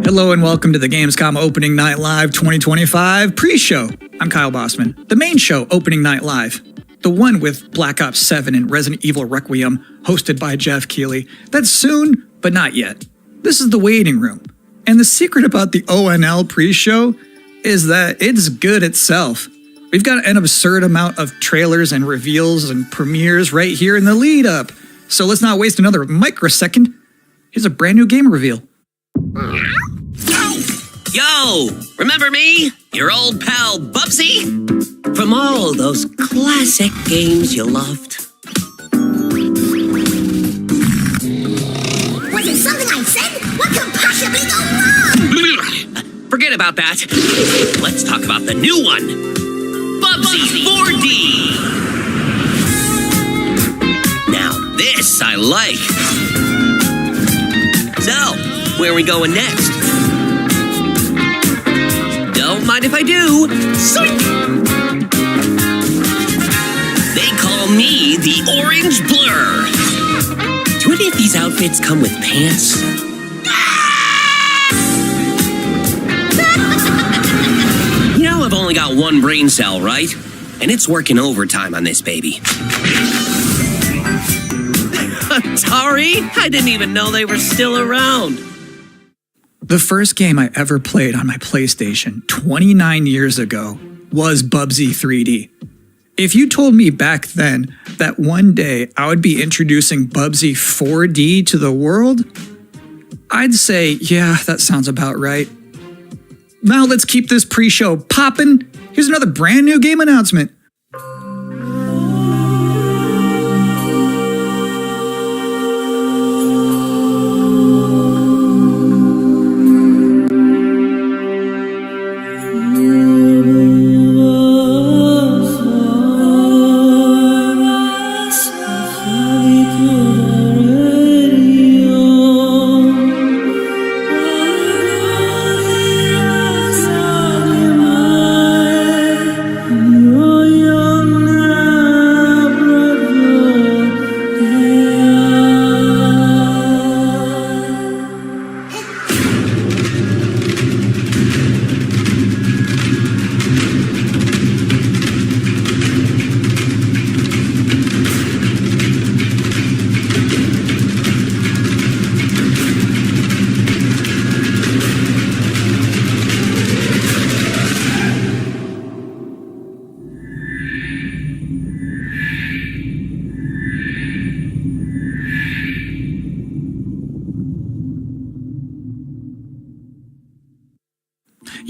Hello and welcome to the Gamescom Opening Night Live 2025 pre-show. I'm Kyle Bossman. The main show, Opening Night Live. The one with Black Ops 7 and Resident Evil Requiem, hosted by Jeff Keighley. That's soon, but not yet. This is the waiting room. And the secret about the ONL pre-show is that it's good itself. We've got an absurd amount of trailers and reveals and premieres right here in the lead up. So let's not waste another microsecond. Here's a brand new game reveal. Yo, remember me? Your old pal Bubsy? From all those classic games you loved. Was it something I said? What could possibly go wrong? Forget about that. Let's talk about the new one. Bubsy 4D. Now this I like. So, where are we going next? Don't mind if I do. Zoink! They call me the Orange Blur. Do any of these outfits come with pants? You know I've only got one brain cell, right? And it's working overtime on this baby. Atari? I didn't even know they were still around. The first game I ever played on my PlayStation 29 years ago was Bubsy 3D. If you told me back then that one day I would be introducing Bubsy 4D to the world, I'd say, yeah, that sounds about right. Now let's keep this pre-show poppin'. Here's another brand new game announcement.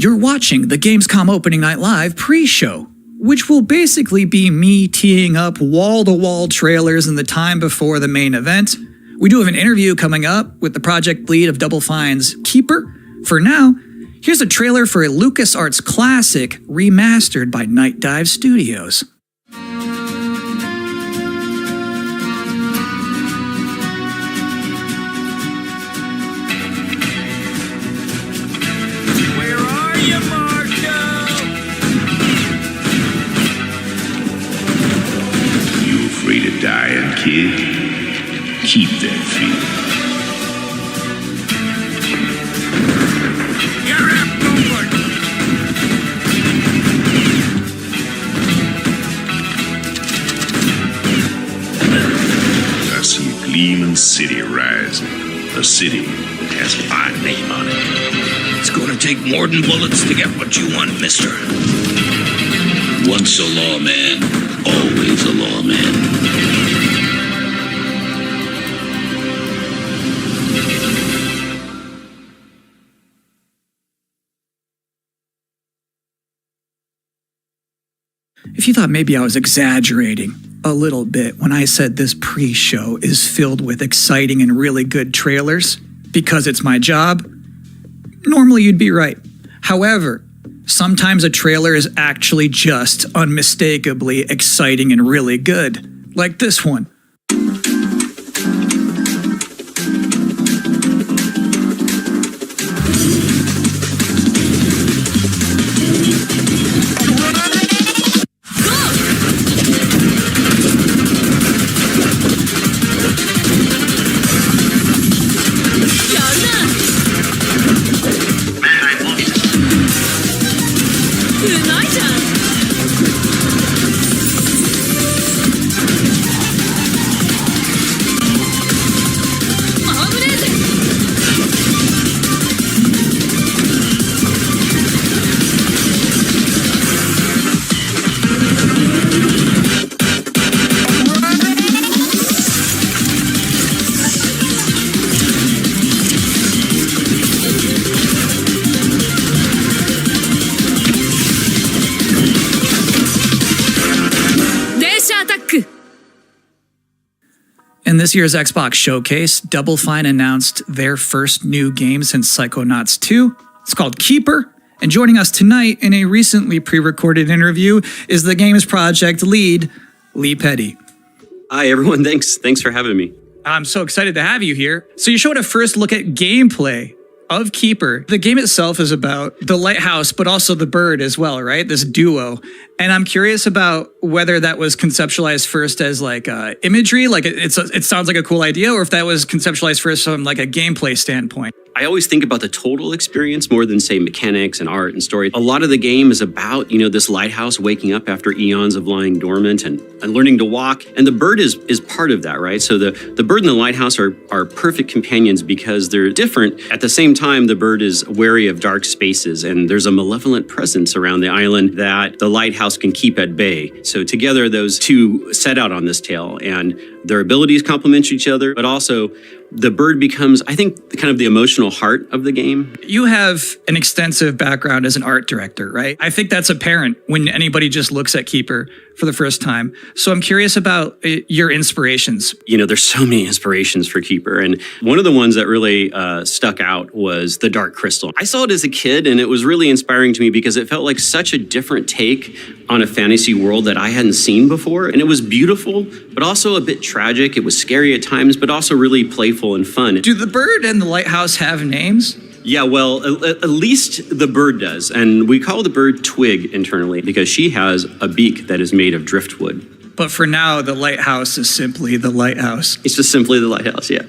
You're watching the Gamescom Opening Night Live pre-show, which will basically be me teeing up wall-to-wall trailers in the time before the main event. We do have an interview coming up with the project lead of Double Fine's Keeper. For now, here's a trailer for a LucasArts classic remastered by Night Dive Studios. Free to die, and kid, keep that feeling. You're outnumbered. I see a gleaming city rising, a city that has my name on it. It's gonna take more than bullets to get what you want, mister. Once a lawman, always a lawman. If you thought maybe I was exaggerating a little bit when I said this pre-show is filled with exciting and really good trailers because it's my job, normally you'd be right. However, sometimes a trailer is actually just unmistakably exciting and really good, like this one. this year's Xbox Showcase, Double Fine announced their first new game since Psychonauts 2. It's called Keeper. And joining us tonight in a recently pre-recorded interview is the game's project lead, Lee Petty. Hi, everyone. Thanks for having me. I'm so excited to have you here. So you showed a first look at gameplay of Keeper. The game itself is about the lighthouse, but also the bird as well, right? This duo. And I'm curious about whether that was conceptualized first as like imagery, like it sounds like a cool idea, or if that was conceptualized first from like a gameplay standpoint. I always think about the total experience more than, say, mechanics and art and story. A lot of the game is about, this lighthouse waking up after eons of lying dormant and learning to walk. And the bird is part of that, right? So the bird and the lighthouse are perfect companions because they're different. At the same time, the bird is wary of dark spaces, and there's a malevolent presence around the island that the lighthouse can keep at bay. So together, those two set out on this tale, and their abilities complement each other, but also the bird becomes, I think, kind of the emotional heart of the game. You have an extensive background as an art director, right? I think that's apparent when anybody just looks at Keeper for the first time. So I'm curious about your inspirations. There's so many inspirations for Keeper. And one of the ones that really stuck out was the Dark Crystal. I saw it as a kid, and it was really inspiring to me because it felt like such a different take on a fantasy world that I hadn't seen before. And it was beautiful, but also a bit tragic. It was scary at times, but also really playful and fun. Do the bird and the lighthouse have names? Yeah, well, at least the bird does. And we call the bird Twig internally because she has a beak that is made of driftwood. But for now, the lighthouse is simply the lighthouse. It's just simply the lighthouse, yeah.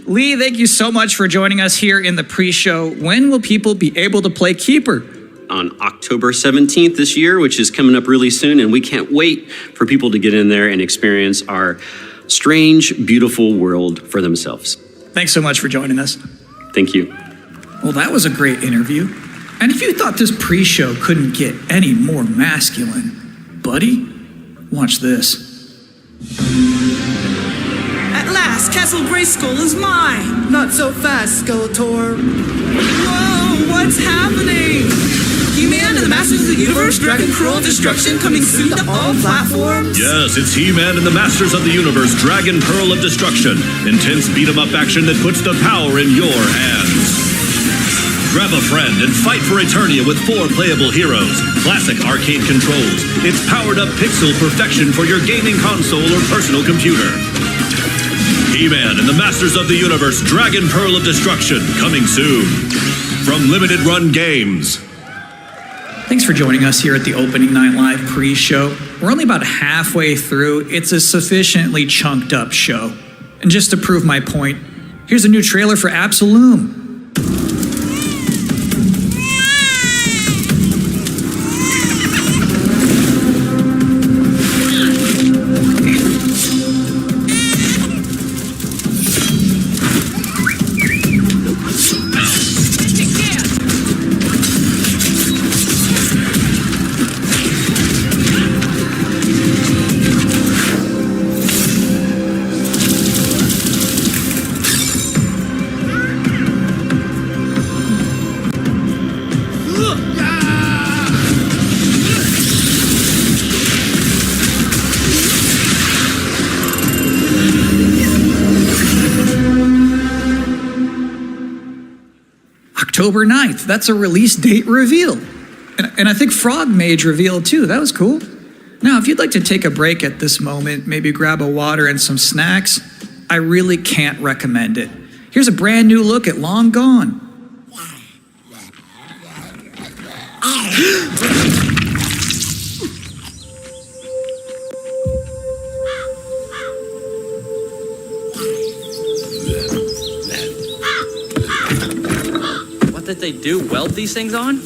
Lee, thank you so much for joining us here in the pre-show. When will people be able to play Keeper? On October 17th this year, which is coming up really soon. And we can't wait for people to get in there and experience our strange, beautiful world for themselves. Thanks so much for joining us. Thank you. Well, that was a great interview. And if you thought this pre-show couldn't get any more masculine, buddy, watch this. At last, Castle Grayskull is mine! Not so fast, Skeletor. Whoa, what's happening? He-Man and the Masters of the Universe, Dragon Pearl Destruction coming soon to all platforms? Yes, it's He-Man and the Masters of the Universe, Dragon Pearl of Destruction. Intense beat-em-up action that puts the power in your hands. Grab a friend and fight for Eternia with 4 playable heroes. Classic arcade controls. It's powered-up pixel perfection for your gaming console or personal computer. He-Man and the Masters of the Universe, Dragon Pearl of Destruction, coming soon. From Limited Run Games. Thanks for joining us here at the Opening Night Live pre-show. We're only about halfway through. It's a sufficiently chunked up show. And just to prove my point, here's a new trailer for Absolum. October 9th. That's a release date reveal. And I think Frog Mage revealed too. That was cool. Now, if you'd like to take a break at this moment, maybe grab a water and some snacks, I really can't recommend it. Here's a brand new look at Long Gone. What did they do? Weld these things on?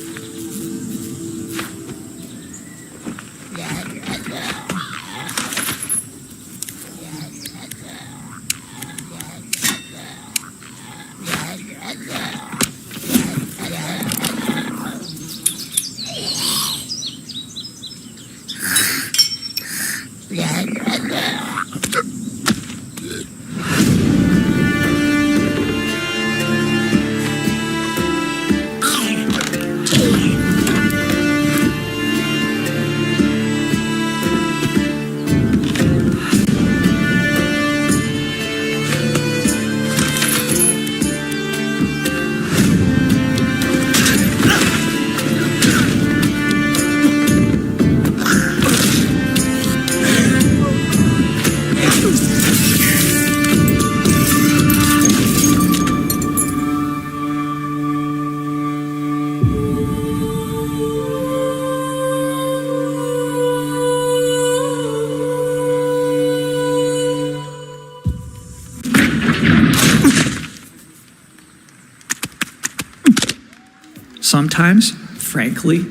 Sometimes, frankly,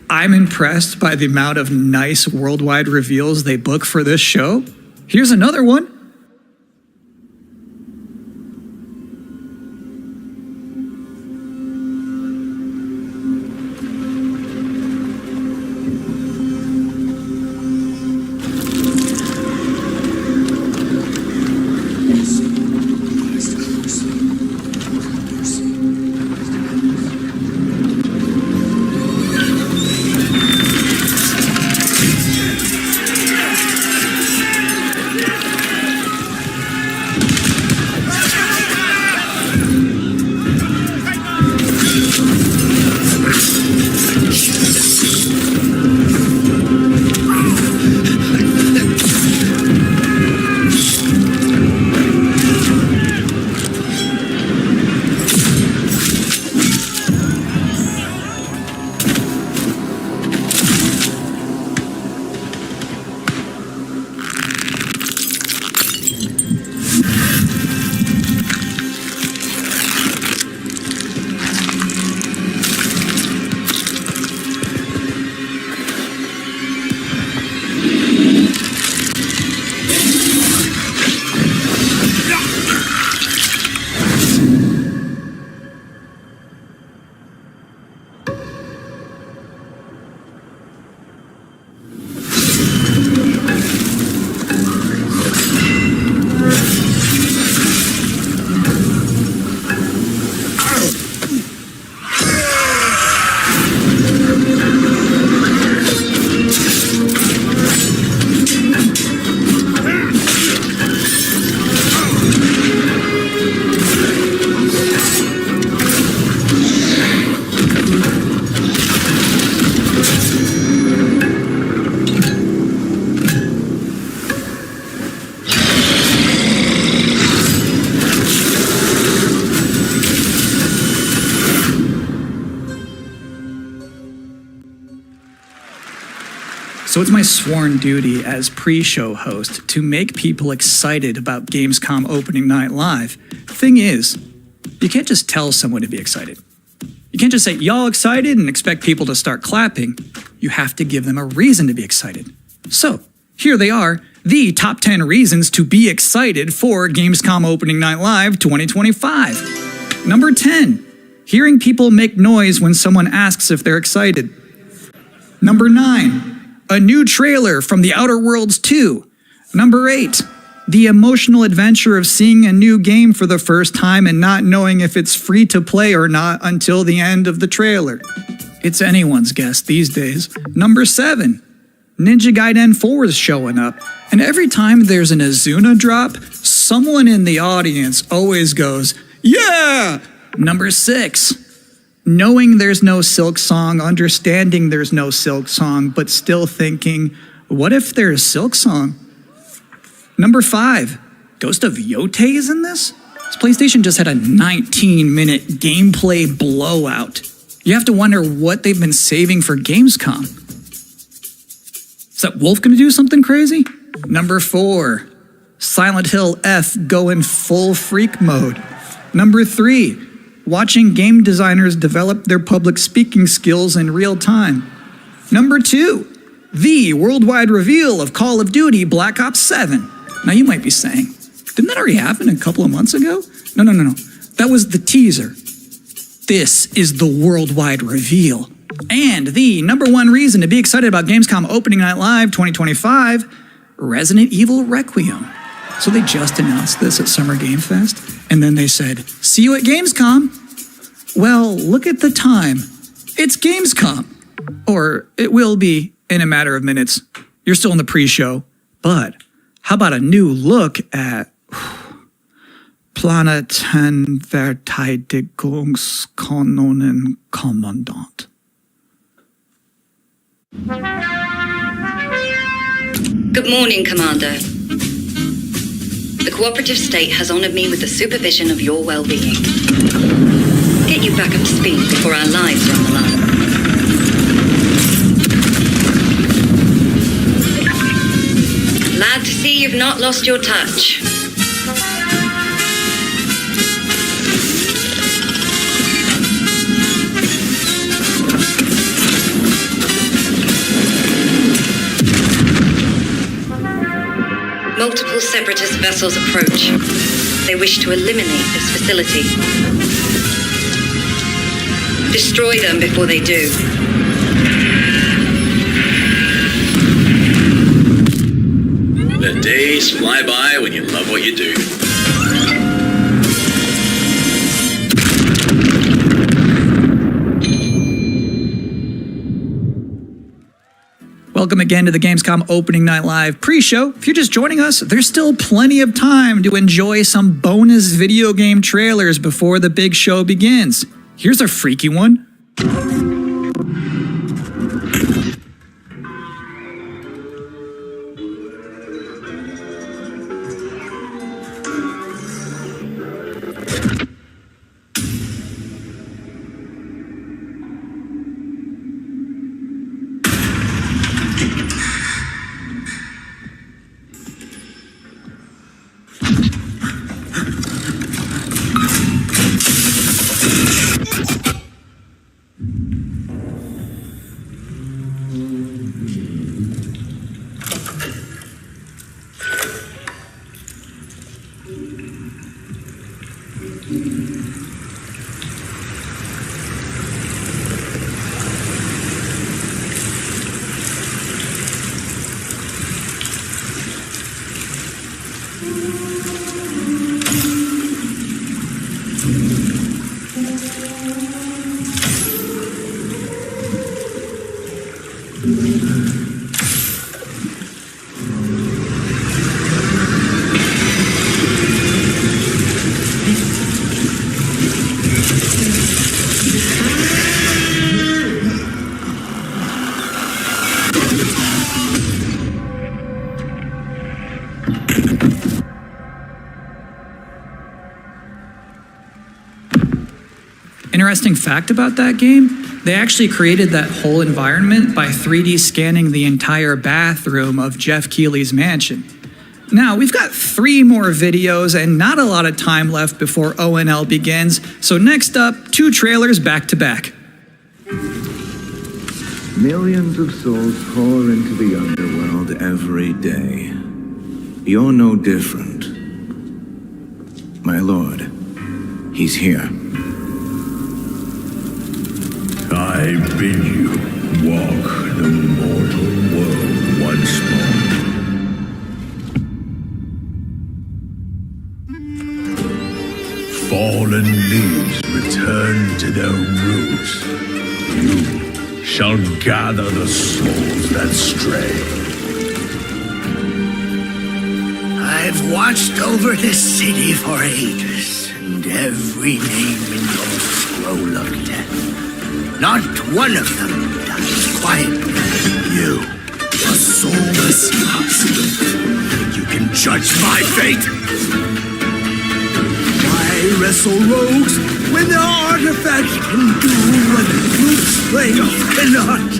I'm impressed by the amount of nice worldwide reveals they book for this show. Here's another one. So it's my sworn duty as pre-show host to make people excited about Gamescom opening night live. Thing is, you can't just tell someone to be excited. You can't just say, y'all excited, and expect people to start clapping. You have to give them a reason to be excited. So, here they are, the top 10 reasons to be excited for Gamescom opening night live 2025. Number 10, hearing people make noise when someone asks if they're excited. Number 9, a new trailer from The Outer Worlds 2. Number 8, the emotional adventure of seeing a new game for the first time and not knowing if it's free to play or not until the end of the trailer. It's anyone's guess these days. Number 7, Ninja Gaiden 4 is showing up, and every time there's an Azuna drop, someone in the audience always goes, yeah! Number 6, knowing there's no Silk Song, understanding there's no Silk Song, but still thinking, what if there's Silk Song? Number 5, Ghost of Yotei is in this? This PlayStation just had a 19-minute gameplay blowout. You have to wonder what they've been saving for Gamescom. Is that Wolf gonna do something crazy? Number 4, Silent Hill F going full freak mode. Number 3, watching game designers develop their public speaking skills in real time. Number 2, the worldwide reveal of Call of Duty Black Ops 7. Now you might be saying, didn't that already happen a couple of months ago? No. That was the teaser. This is the worldwide reveal. And the number 1 reason to be excited about Gamescom opening night live 2025, Resident Evil Requiem. So they just announced this at Summer Game Fest, and then they said, see you at Gamescom. Well, look at the time. It's Gamescom. Or it will be in a matter of minutes. You're still in the pre-show. But how about a new look at Planetverteidigungskanonen-Kommandant? Good morning, Commander. The cooperative state has honored me with the supervision of your well-being. Get you back up to speed before our lives are on the line. Glad to see you've not lost your touch. Separatist vessels approach. They wish to eliminate this facility. Destroy them before they do. The days fly by when you love what you do. Welcome again to the Gamescom Opening Night Live pre-show. If you're just joining us, there's still plenty of time to enjoy some bonus video game trailers before the big show begins. Here's a freaky one. Interesting fact about that game, they actually created that whole environment by 3D scanning the entire bathroom of Jeff Keighley's mansion. Now, we've got 3 more videos and not a lot of time left before ONL begins, so next up, 2 trailers back to back. Millions of souls pour into the underworld every day. You're no different. My lord, he's here. I bid you walk the mortal world once more. Fallen leaves return to their roots. You shall gather the souls that stray. I've watched over this city for ages, and every name in your scroll of death. Not one of them dies quietly. You, a soulless husk. You can judge my fate. Why wrestle rogues when their artifact can do what brute strength cannot?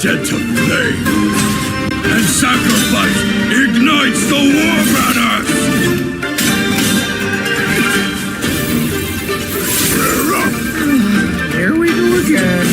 Dead to flame, and sacrifice ignites the war banners! Here we go again.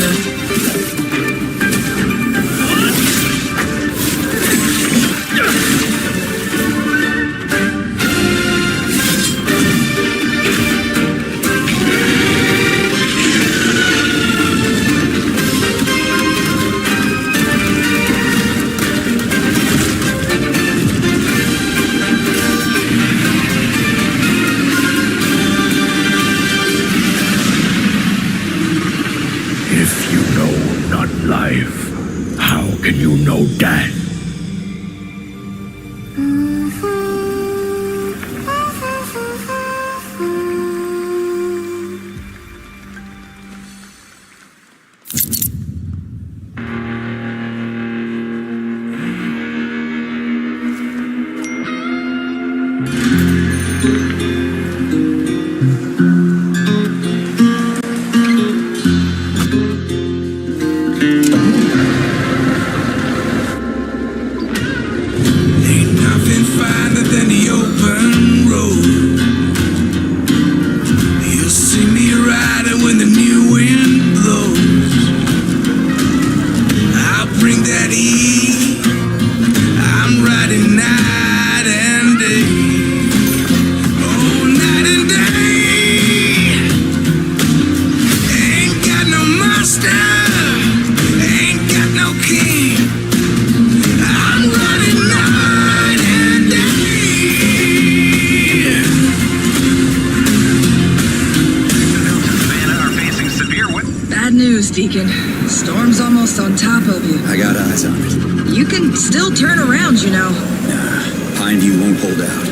Deacon. The storm's almost on top of you. I got eyes on it. You can still turn around, you know. Nah, Pineview won't hold out.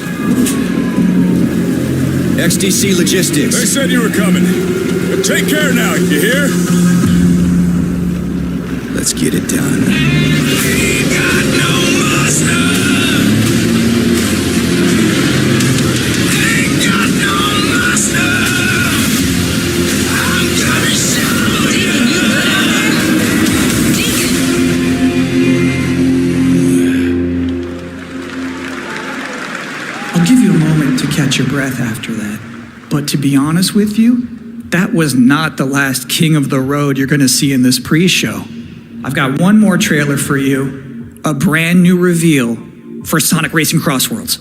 XTC Logistics. They said you were coming. But take care now, you hear? Let's get it done. We got no master! Ain't got no master! I'm gonna show you! Deacon, you good out there? Deacon! I'll give you a moment to catch your breath after that. But to be honest with you, that was not the last king of the road you're going to see in this pre-show. I've got one more trailer for you, a brand new reveal for Sonic Racing Crossworlds.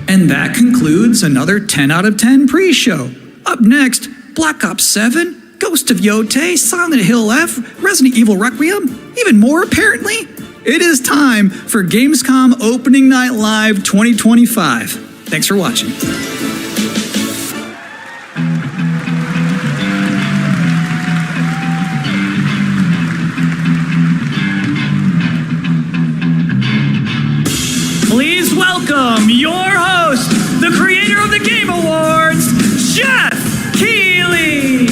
And that concludes another 10 out of 10 pre-show. Up next, Black Ops 7, Ghost of Yotei, Silent Hill F, Resident Evil Requiem, even more apparently. It is time for Gamescom Opening Night Live 2025. Thanks for watching. Please welcome your host, the creator of the Game Awards, Jeff Keighley.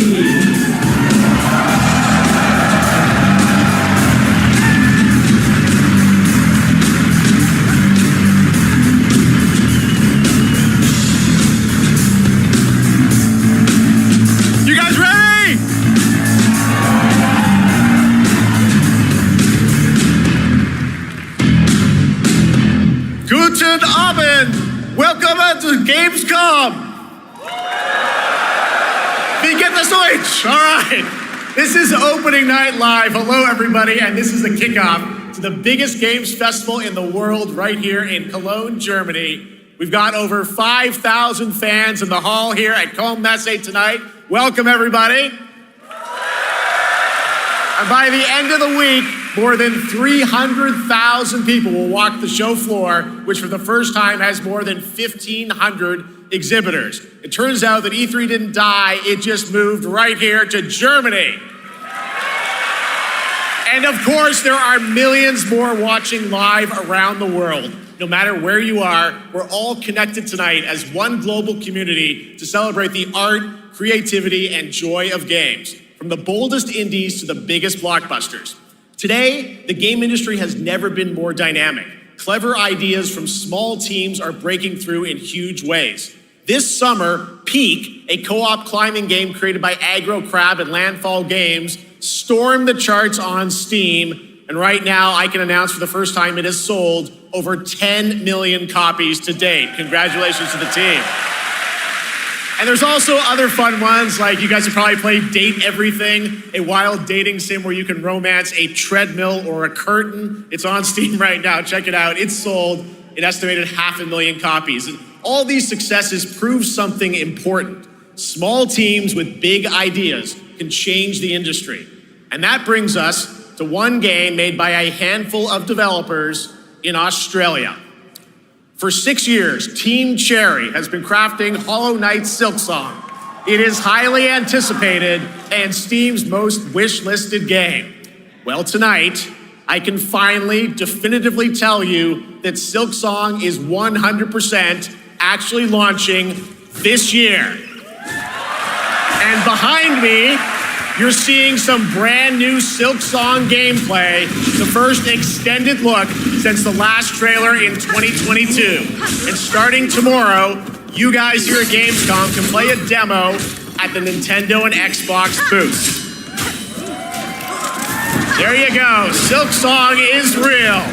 You guys ready? Guten Abend! Welcome to Gamescom! Wie geht das Deutsch? All right. This is Opening Night Live. Hello, everybody, and this is the kickoff to the biggest games festival in the world right here in Cologne, Germany. We've got over 5,000 fans in the hall here at Cologne Messe tonight. Welcome, everybody. And by the end of the week, more than 300,000 people will walk the show floor, which for the first time has more than 1,500 exhibitors. It turns out that E3 didn't die, it just moved right here to Germany. And of course, there are millions more watching live around the world. No matter where you are, we're all connected tonight as one global community to celebrate the art, creativity, and joy of games, from the boldest indies to the biggest blockbusters. Today, the game industry has never been more dynamic. Clever ideas from small teams are breaking through in huge ways. This summer, Peak, a co-op climbing game created by Aggro Crab and Landfall Games, stormed the charts on Steam, and right now I can announce for the first time it has sold over 10 million copies to date. Congratulations to the team. And there's also other fun ones, like you guys have probably played Date Everything, a wild dating sim where you can romance a treadmill or a curtain. It's on Steam right now, check it out. It's sold an estimated 500,000 copies. And all these successes prove something important. Small teams with big ideas can change the industry. And that brings us to one game made by a handful of developers in Australia. For 6 years, Team Cherry has been crafting Hollow Knight Silksong. It is highly anticipated and Steam's most wish-listed game. Well, tonight, I can finally definitively tell you that Silksong is 100% actually launching this year. And behind me, you're seeing some brand new Silk Song gameplay, the first extended look since the last trailer in 2022. And starting tomorrow, you guys here at Gamescom can play a demo at the Nintendo and Xbox booths. There you go. Silk Song is real.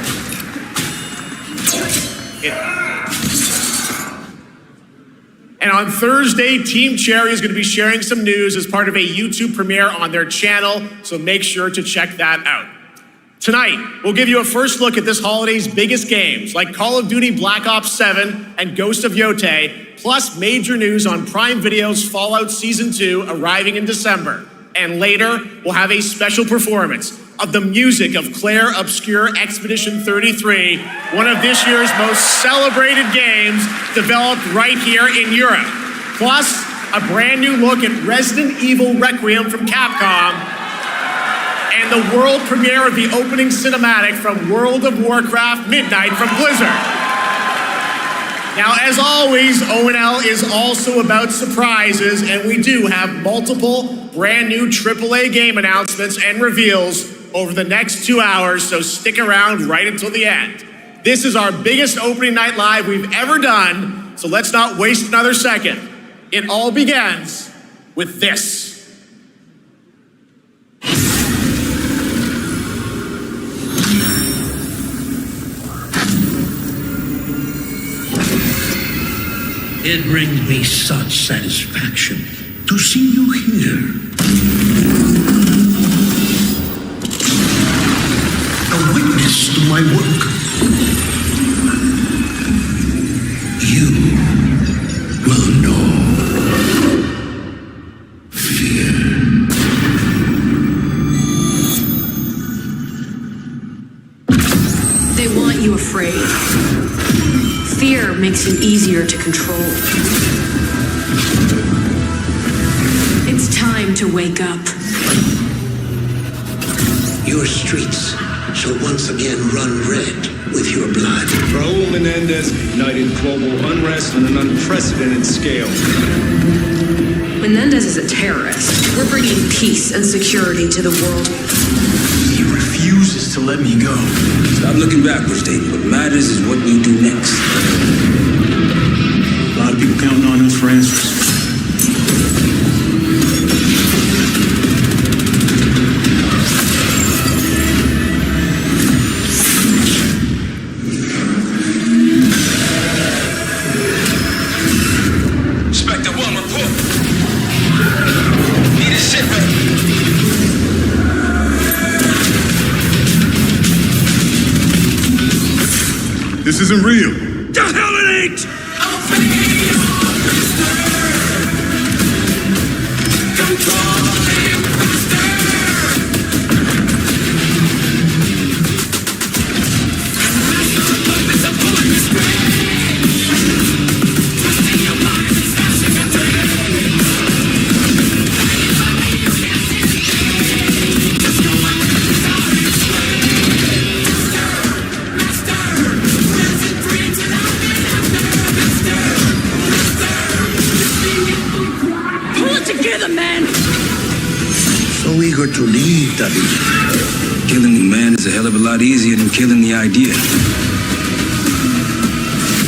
And on Thursday, Team Cherry is going to be sharing some news as part of a YouTube premiere on their channel, so make sure to check that out. Tonight, we'll give you a first look at this holiday's biggest games, like Call of Duty Black Ops 7 and Ghost of Yotei, plus major news on Prime Video's Fallout Season 2 arriving in December. And later, we'll have a special performance of the music of Claire Obscure Expedition 33, one of this year's most celebrated games developed right here in Europe. Plus, a brand new look at Resident Evil Requiem from Capcom, and the world premiere of the opening cinematic from World of Warcraft Midnight from Blizzard. Now, as always, O&L is also about surprises, and we do have multiple brand new AAA game announcements and reveals over the next 2 hours, so stick around right until the end. This is our biggest opening night live we've ever done, so let's not waste another second. It all begins with this. It brings me such satisfaction to see you here. A witness to my work. You will know fear. They want you afraid. Fear makes you easier to control. It's time to wake up. Your streets shall once again run red with your blood. Raul Menendez ignited global unrest on an unprecedented scale. Menendez is a terrorist. We're bringing peace and security to the world. He refuses to let me go. Stop looking backwards, Dayton. What matters is what we do next. A lot of people counting on us for answers. Inspector 1, report. Need a sit rep. This isn't real. The hell it ain't! So eager to leave, David. Killing the man is a hell of a lot easier than killing the idea.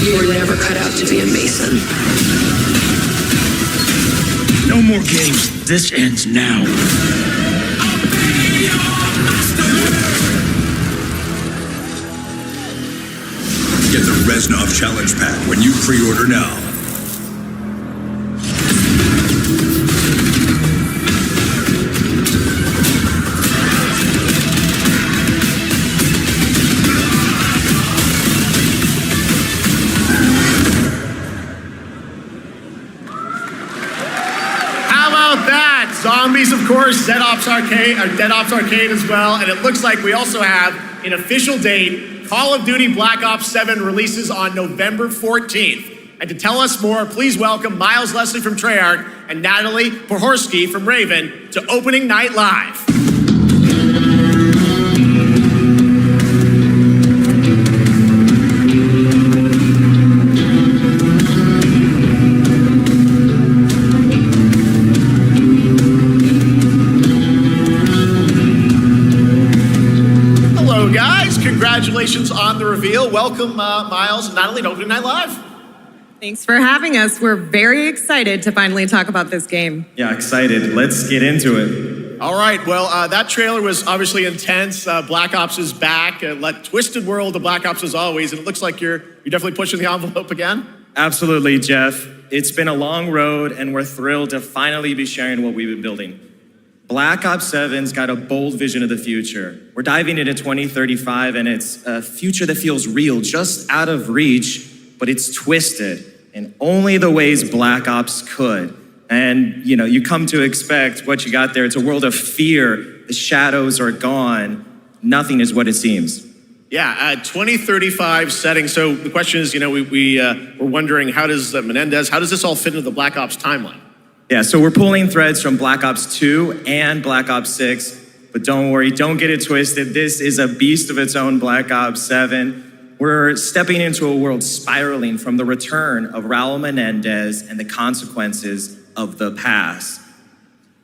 You were never cut out to be a Mason. No more games. This ends now. Get the Reznov Challenge Pack when you pre-order now. Zombies, of course, Dead Ops Arcade as well, and it looks like we also have an official date. Call of Duty Black Ops 7 releases on November 14th. And to tell us more, please welcome Miles Leslie from Treyarch and Natalie Pohorsky from Raven to Opening Night Live. congratulations on the reveal. Welcome, Miles and Natalie to Opening Night Live. Thanks for having us. We're very excited to finally talk about this game. Yeah, excited. Let's get into it. All right, well, that trailer was obviously intense. Black Ops is back. Twisted world of Black Ops as always, and it looks like you're definitely pushing the envelope again. Absolutely, Jeff. It's been a long road, and we're thrilled to finally be sharing what we've been building. Black Ops 7's got a bold vision of the future. We're diving into 2035, and it's a future that feels real, just out of reach, but it's twisted in only the ways Black Ops could. And, you come to expect what you got there. It's a world of fear. The shadows are gone. Nothing is what it seems. Yeah, 2035 setting. So the question is, we're wondering, how does this all fit into the Black Ops timeline? Yeah, so we're pulling threads from Black Ops 2 and Black Ops 6, but don't worry, don't get it twisted. This is a beast of its own, Black Ops 7. We're stepping into a world spiraling from the return of Raul Menendez and the consequences of the past.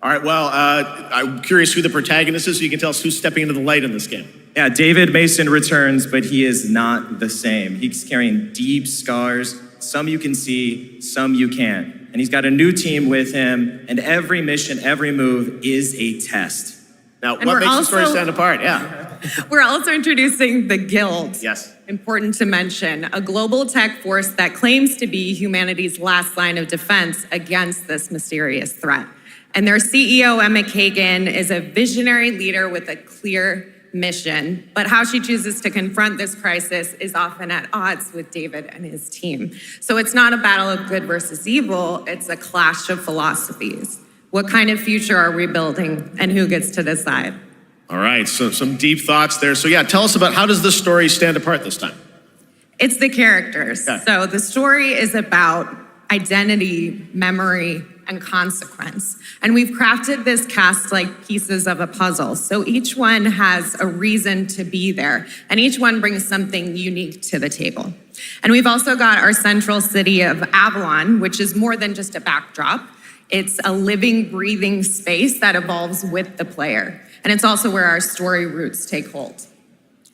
All right, well, I'm curious who the protagonist is, so you can tell us who's stepping into the light in this game. Yeah, David Mason returns, but he is not the same. He's carrying deep scars. Some you can see, some you can't. And he's got a new team with him, and every mission, every move is a test. Now, what makes the story stand apart? Yeah. We're also introducing the Guild. Yes. Important to mention, a global tech force that claims to be humanity's last line of defense against this mysterious threat. And their CEO, Emma Kagan, is a visionary leader with a clear mission, but how she chooses to confront this crisis is often at odds with David and his team. So it's not a battle of good versus evil, it's a clash of philosophies. What kind of future are we building, and who gets to decide? All right, so some deep thoughts there. So yeah, tell us about, how does this story stand apart this time? It's the characters. Okay. So the story is about identity, memory, and consequence. And we've crafted this cast like pieces of a puzzle. So each one has a reason to be there, and each one brings something unique to the table. And we've also got our central city of Avalon, which is more than just a backdrop. It's a living, breathing space that evolves with the player. And it's also where our story roots take hold.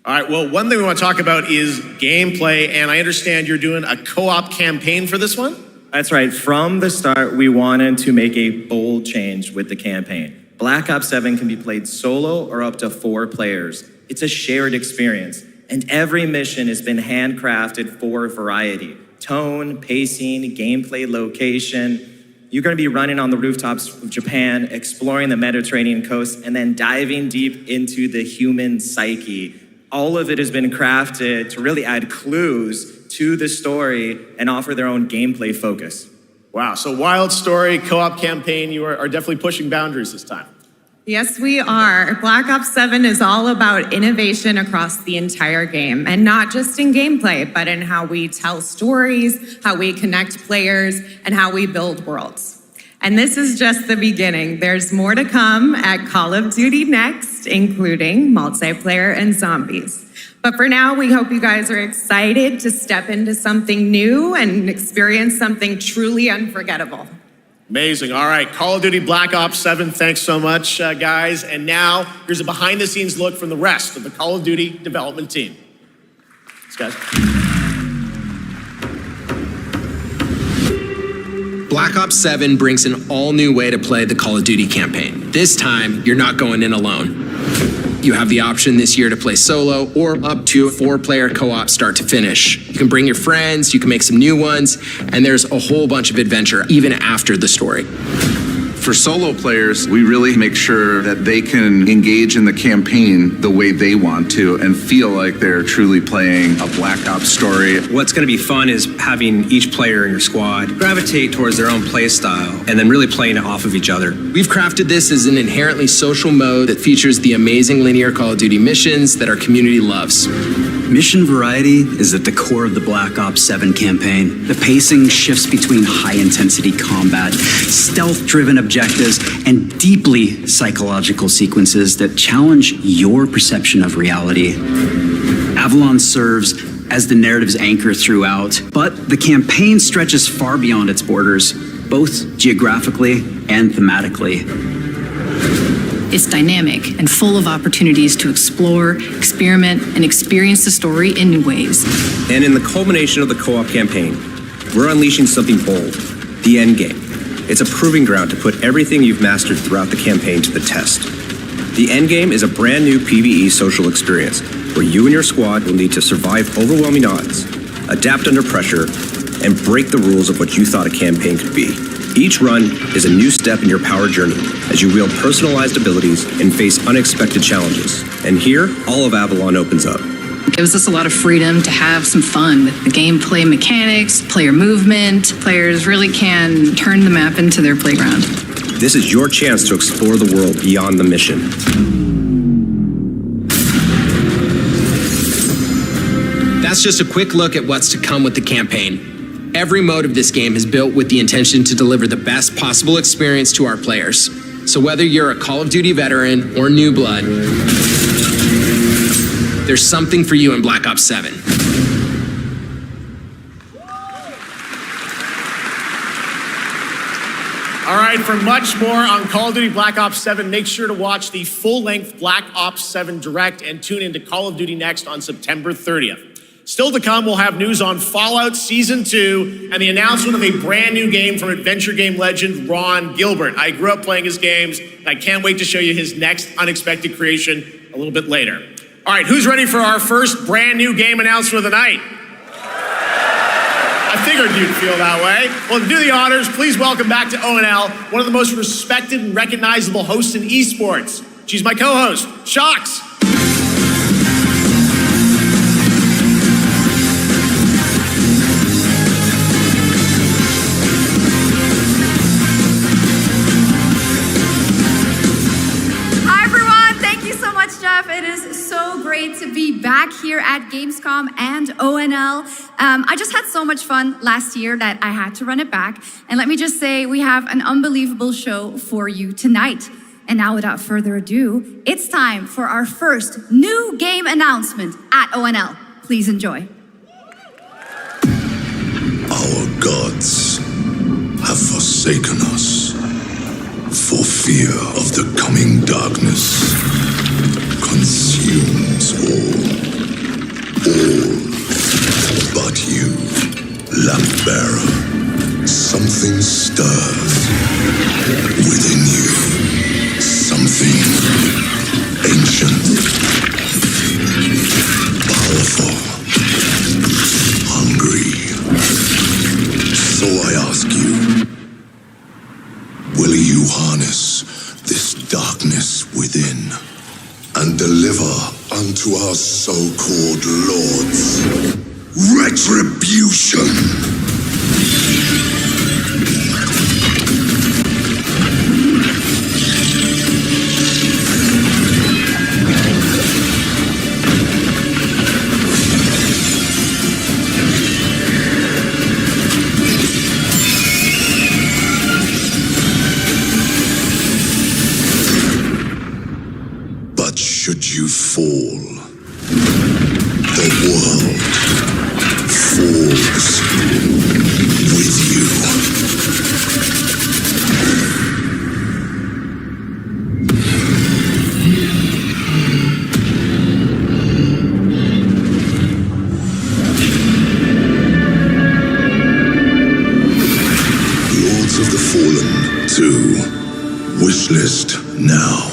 All right, well, one thing we want to talk about is gameplay, and I understand you're doing a co-op campaign for this one? That's right. From the start, we wanted to make a bold change with the campaign. Black Ops 7 can be played solo or up to 4 players. It's a shared experience, and every mission has been handcrafted for variety. Tone, pacing, gameplay location. You're going to be running on the rooftops of Japan, exploring the Mediterranean coast, and then diving deep into the human psyche. All of it has been crafted to really add clues to the story and offer their own gameplay focus. Wow, so wild story, co-op campaign, you are definitely pushing boundaries this time. Yes, we are. Black Ops 7 is all about innovation across the entire game, and not just in gameplay, but in how we tell stories, how we connect players, and how we build worlds. And this is just the beginning. There's more to come at Call of Duty Next, including multiplayer and zombies. But for now, we hope you guys are excited to step into something new and experience something truly unforgettable. Amazing. All right, Call of Duty Black Ops 7, thanks so much, guys. And now, here's a behind-the-scenes look from the rest of the Call of Duty development team. Thanks, guys. Black Ops 7 brings an all-new way to play the Call of Duty campaign. This time, you're not going in alone. You have the option this year to play solo or up to a 4-player co-op start to finish. You can bring your friends, you can make some new ones, and there's a whole bunch of adventure even after the story. For solo players, we really make sure that they can engage in the campaign the way they want to and feel like they're truly playing a Black Ops story. What's going to be fun is having each player in your squad gravitate towards their own play style and then really playing it off of each other. We've crafted this as an inherently social mode that features the amazing linear Call of Duty missions that our community loves. Mission variety is at the core of the Black Ops 7 campaign. The pacing shifts between high-intensity combat, stealth-driven objectives, and deeply psychological sequences that challenge your perception of reality. Avalon serves as the narrative's anchor throughout, but the campaign stretches far beyond its borders, both geographically and thematically. It's dynamic and full of opportunities to explore, experiment, and experience the story in new ways. And in the culmination of the co-op campaign, we're unleashing something bold, the endgame. It's a proving ground to put everything you've mastered throughout the campaign to the test. The endgame is a brand new PvE social experience where you and your squad will need to survive overwhelming odds, adapt under pressure, and break the rules of what you thought a campaign could be. Each run is a new step in your power journey as you wield personalized abilities and face unexpected challenges. And here, all of Avalon opens up. It gives us a lot of freedom to have some fun with the gameplay mechanics, player movement. Players really can turn the map into their playground. This is your chance to explore the world beyond the mission. That's just a quick look at what's to come with the campaign. Every mode of this game is built with the intention to deliver the best possible experience to our players. So whether you're a Call of Duty veteran or new blood, there's something for you in Black Ops 7. All right, for much more on Call of Duty Black Ops 7, make sure to watch the full-length Black Ops 7 Direct and tune into Call of Duty Next on September 30th. Still to come, we'll have news on Fallout Season 2 and the announcement of a brand new game from adventure game legend Ron Gilbert. I grew up playing his games, and I can't wait to show you his next unexpected creation a little bit later. All right, who's ready for our first brand new game announcement of the night? I figured you'd feel that way. Well, to do the honors, please welcome back to ONL, one of the most respected and recognizable hosts in esports. She's my co-host, Shox. It is so great to be back here at Gamescom and ONL. I just had so much fun last year that I had to run it back. And let me just say, we have an unbelievable show for you tonight. And now without further ado, it's time for our first new game announcement at ONL. Please enjoy. Our gods have forsaken us for fear of the coming darkness. Consumes all but you, lamp bearer. Something stirs within you, something ancient, powerful, hungry. So I ask you, will you harness this darkness within and deliver unto our so-called lords retribution? Should you fall, the world falls with you. Lords of the Fallen 2, wishlist now.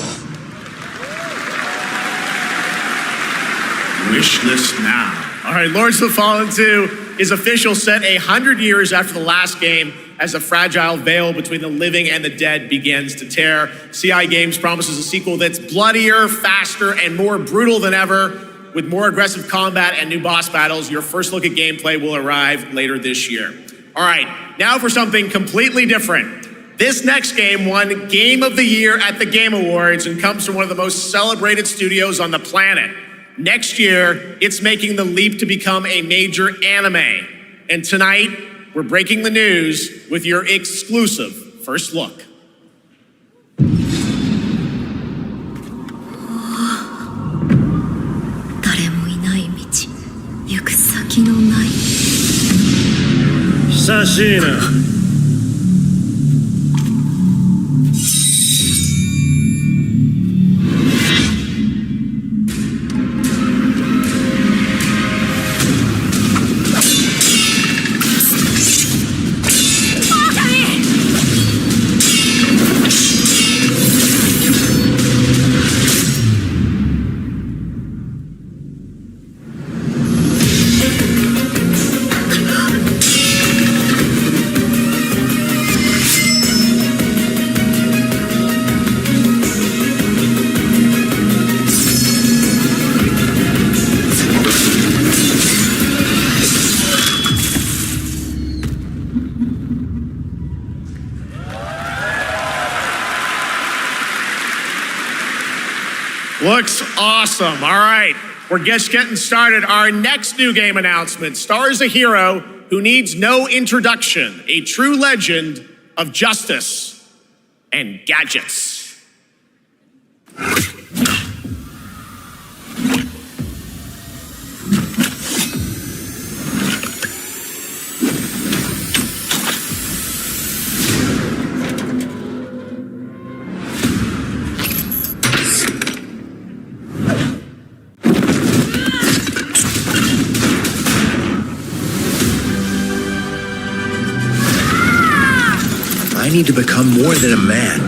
Wishlist now. All right, Lords of the Fallen 2 is official, set 100 years after the last game as the fragile veil between the living and the dead begins to tear. CI Games promises a sequel that's bloodier, faster, and more brutal than ever. With more aggressive combat and new boss battles, your first look at gameplay will arrive later this year. All right, now for something completely different. This next game won Game of the Year at the Game Awards and comes from one of the most celebrated studios on the planet. Next year, it's making the leap to become a major anime. And tonight, we're breaking the news with your exclusive first look. Looks awesome. All right, we're just getting started. Our next new game announcement stars a hero who needs no introduction, a true legend of justice and gadgets. I need to become more than a man.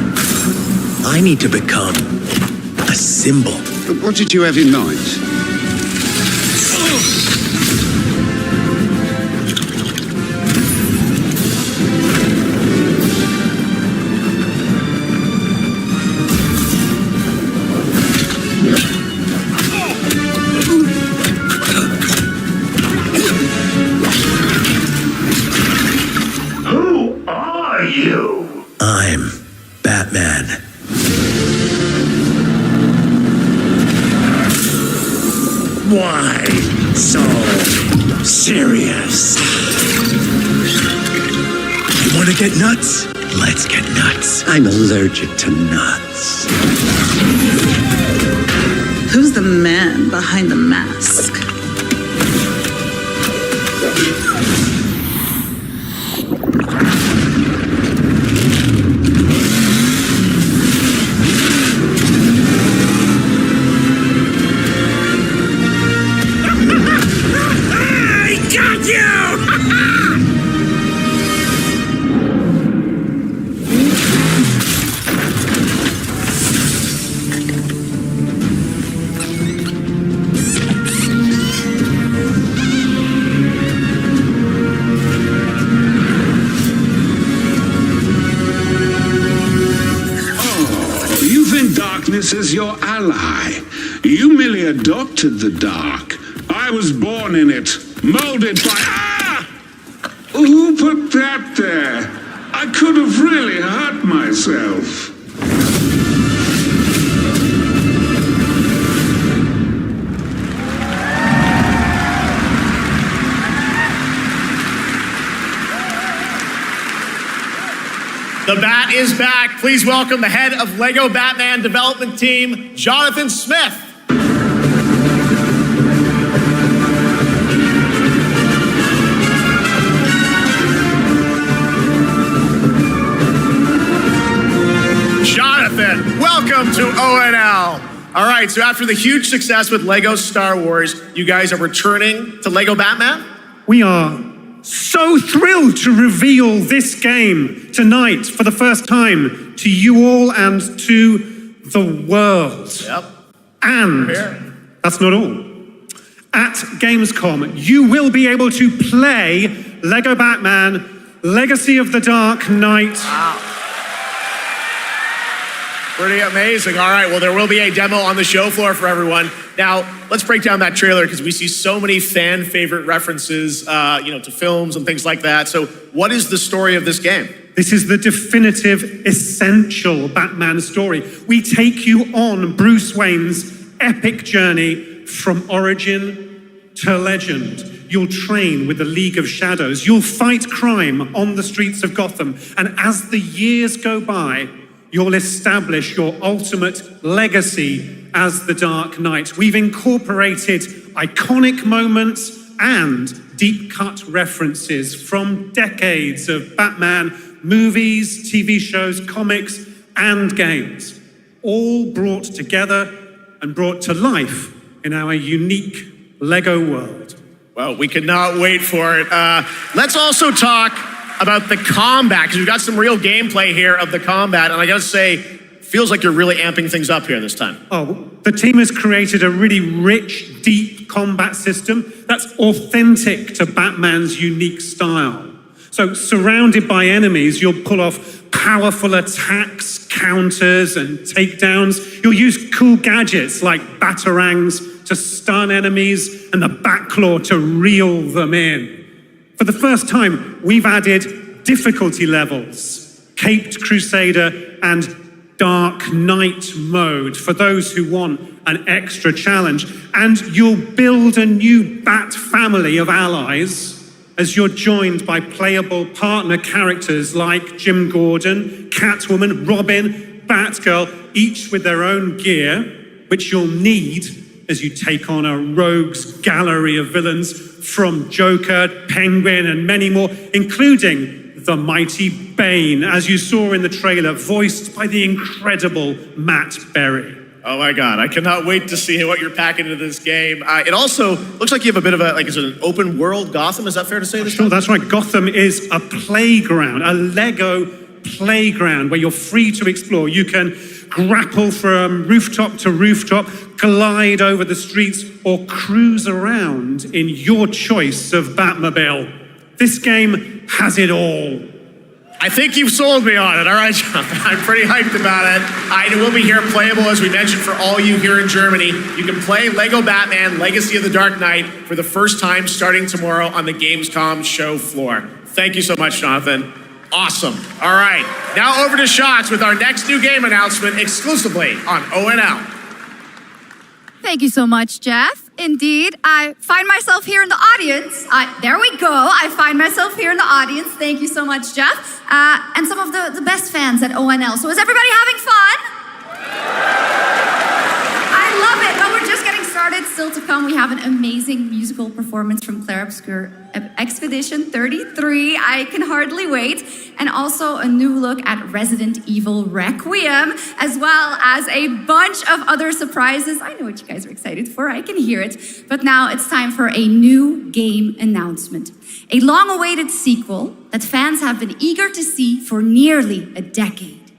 I need to become a symbol. But what did you have in mind? Who are you? I'm Batman. Why so serious? You want to get nuts? Let's get nuts. I'm allergic to nuts. Who's the man behind the mask? I got you! You think darkness is your ally. You merely adopted the dark. I was born in it, molded by... Ah! Who put that there? I could have really hurt myself. The Bat is back. Please welcome the head of LEGO Batman development team, Jonathan Smith. Jonathan, welcome to ONL. All right, so after the huge success with LEGO Star Wars, you guys are returning to LEGO Batman? We are so thrilled to reveal this game tonight for the first time to you all and to the world. Yep. And that's not all. At Gamescom, you will be able to play LEGO Batman Legacy of the Dark Knight. Wow. Pretty amazing. All right, well, there will be a demo on the show floor for everyone. Now, let's break down that trailer because we see so many fan favorite references, to films and things like that. So what is the story of this game? This is the definitive, essential Batman story. We take you on Bruce Wayne's epic journey from origin to legend. You'll train with the League of Shadows. You'll fight crime on the streets of Gotham. And as the years go by, you'll establish your ultimate legacy as the Dark Knight. We've incorporated iconic moments and deep-cut references from decades of Batman movies, TV shows, comics, and games, all brought together and brought to life in our unique LEGO world. Well, we could not wait for it. Let's also talk about the combat, because we've got some real gameplay here of the combat, and I gotta say, feels like you're really amping things up here this time. Oh, the team has created a really rich, deep combat system that's authentic to Batman's unique style. So, surrounded by enemies, you'll pull off powerful attacks, counters, and takedowns. You'll use cool gadgets like batarangs to stun enemies and the Batclaw to reel them in. For the first time, we've added difficulty levels, Caped Crusader and Dark Knight mode for those who want an extra challenge. And you'll build a new Bat family of allies as you're joined by playable partner characters like Jim Gordon, Catwoman, Robin, Batgirl, each with their own gear, which you'll need as you take on a rogues gallery of villains from Joker, Penguin, and many more, including the mighty Bane, as you saw in the trailer, voiced by the incredible Matt Berry. Oh my God, I cannot wait to see what you're packing into this game. It also looks like you have a bit of a, is it an open world Gotham? Is that fair to say this? Sure, that's right. Gotham is a playground, a Lego playground where you're free to explore. You can grapple from rooftop to rooftop, glide over the streets, or cruise around in your choice of Batmobile. This game has it all. I think you've sold me on it. All right, John. I'm pretty hyped about it. It will be here playable, as we mentioned, for all you here in Germany. You can play Lego Batman Legacy of the Dark Knight for the first time starting tomorrow on the Gamescom show floor. Thank you so much, Jonathan. Awesome. All right, now over to Shots with our next new game announcement exclusively on ONL. Thank you so much, Jeff. Indeed, I find myself here in the audience. There we go. I find myself here in the audience. Thank you so much, Jeff. And some of the best fans at ONL. So is everybody having fun? I love it. Well, we're just getting started. Still to come, we have an amazing musical performance from Claire Obscure Expedition 33. I can hardly wait. And also a new look at Resident Evil Requiem, as well as a bunch of other surprises. I know what you guys are excited for. I can hear it. But now it's time for a new game announcement. A long-awaited sequel that fans have been eager to see for nearly a decade.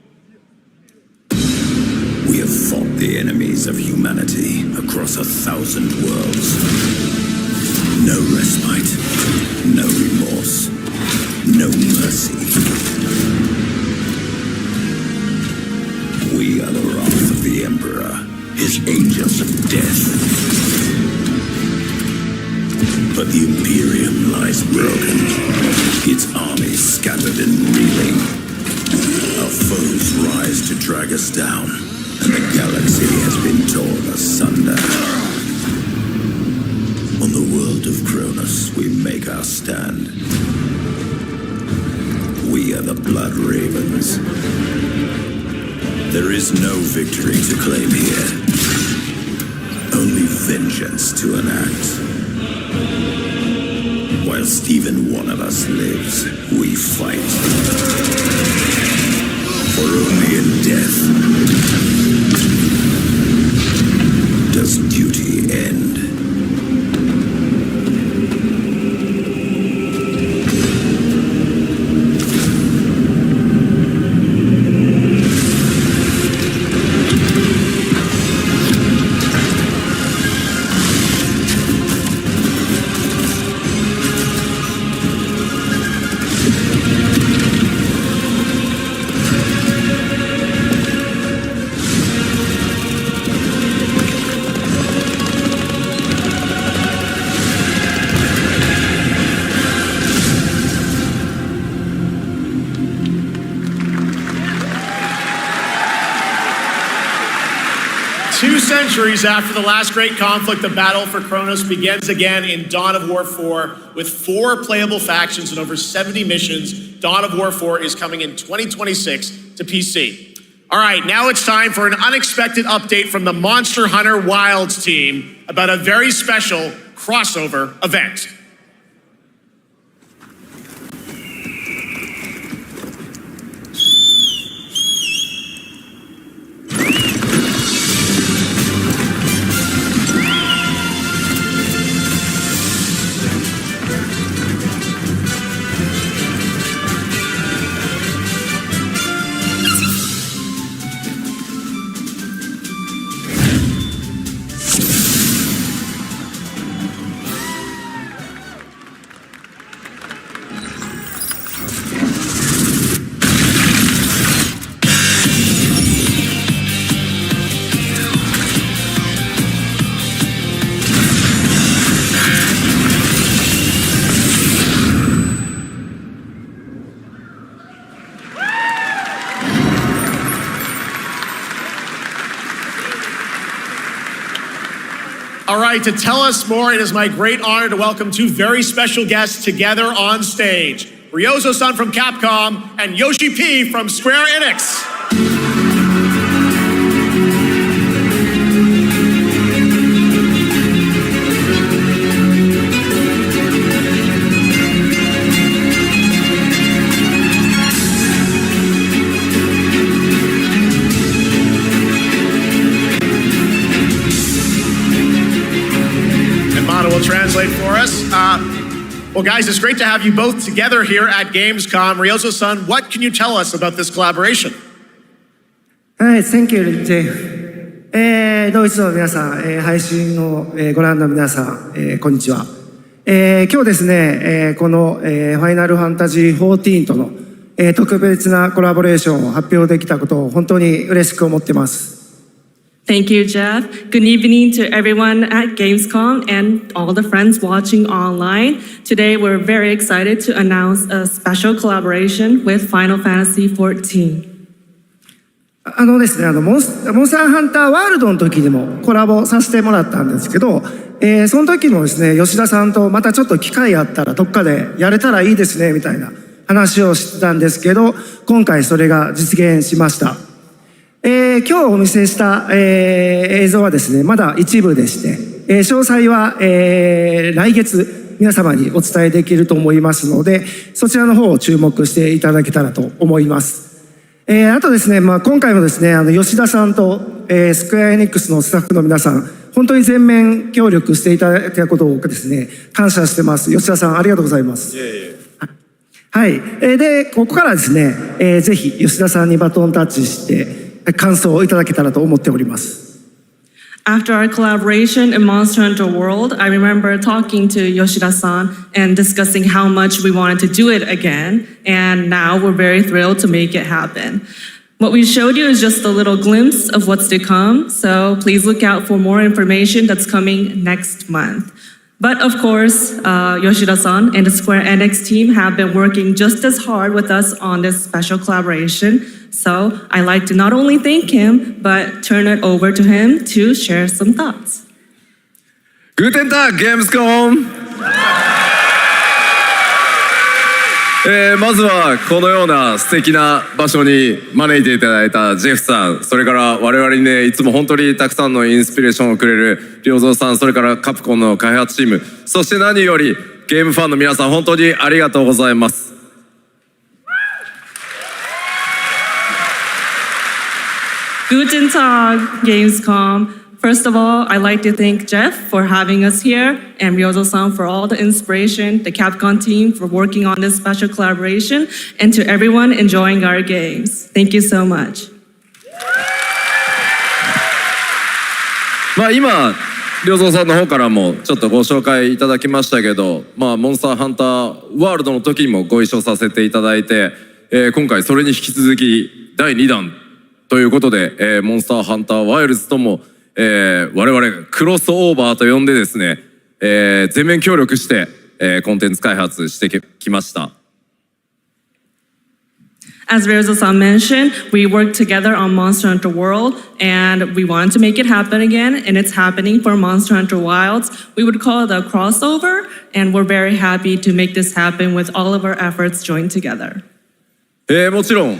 We have fought the enemies of humanity across 1,000 worlds. No respite, no remorse, no mercy. We are the wrath of the Emperor, his angels of death. But the Imperium lies broken, its armies scattered and reeling. Our foes rise to drag us down, and the galaxy has been torn asunder. On the world of Cronus, we make our stand. We are the Blood Ravens. There is no victory to claim here, only vengeance to enact. Whilst even one of us lives, we fight. For only in death does duty end. Centuries after the last great conflict, the battle for Kronos begins again in Dawn of War 4 with 4 playable factions and over 70 missions. Dawn of War 4 is coming in 2026 to PC. All right, now it's time for an unexpected update from the Monster Hunter Wilds team about a very special crossover event. All right, to tell us more, it is my great honor to welcome two very special guests together on stage. Ryozo-san from Capcom and Yoshi P from Square Enix. Will translate for us. Well, guys, it's great to have you both together here at Gamescom. Ryozo-san, what can you tell us about this collaboration? Hi, thank you, Jay. ドイツの皆さん、配信をご覧の皆さん、こんにちは。今日ですね、この、ファイナルファンタジー14との、特別なコラボレーションを発表できたことを本当に嬉しく思っています。Thank you, Jeff. Good evening to everyone at Gamescom and all the friends watching online. Today, we're very excited to announce a special collaboration with Final Fantasy XIV. ですね、モンスターハンターワールドの時にもコラボさせてもらったんですけど、その時もですね、吉田さんとまたちょっと機会あったらどっかでやれたらいいですね、みたいな話をしてたんですけど、今回それが実現しました。今日お見せした、映像はですね、まだ一部でして、詳細は、来月皆様にお伝えできると思いますので、そちらの方を注目していただけたらと思います。あとですね、今回もですね、吉田さんと、スクエアエニックスのスタッフの皆さん、本当に全面協力していただいたことをですね、感謝してます。吉田さん、ありがとうございます。はい。で、ここからですね、ぜひ吉田さんにバトンタッチして、感想をいただけたらと思っております。After our collaboration in Monster Hunter World, I remember talking to Yoshida-san and discussing how much we wanted to do it again, and now we're very thrilled to make it happen. What we showed you is just a little glimpse of what's to come, so please look out for more information that's coming next month. But of course, Yoshida-san and the Square Enix team have been working just as hard with us on this special collaboration. So I'd like to not only thank him, but turn it over to him to share some thoughts. Guten Tag, Gamescom! まずはこのような素敵な場所に招いていただいたジェフさん、それから我々にね、いつも本当にたくさんのインスピレーションをくれる良三さん、それからカプコンの開発チーム、そして何よりゲームファンの皆さん、本当にありがとうございます。Guten Tag, Gamescom. First of all, I'd like to thank Jeff for having us here and Ryozo-san for all the inspiration, the Capcom team for working on this special collaboration, and to everyone enjoying our games. Thank you so much. 今、良三さんの方からもちょっとご紹介いただきましたけど、モンスターハンターワールドの時にもご一緒させていただいて、今回それに引き続き第2弾ということで、モンスターハンターワイルズとも我々クロスオーバーと呼んでですね、全面協力して、コンテンツ開発してきました。As Ryozo-san mentioned, we worked together on Monster Hunter World, and we wanted to make it happen again, and it's happening for Monster Hunter Wilds. We would call it a crossover, and we're very happy to make this happen with all of our efforts joined together. もちろん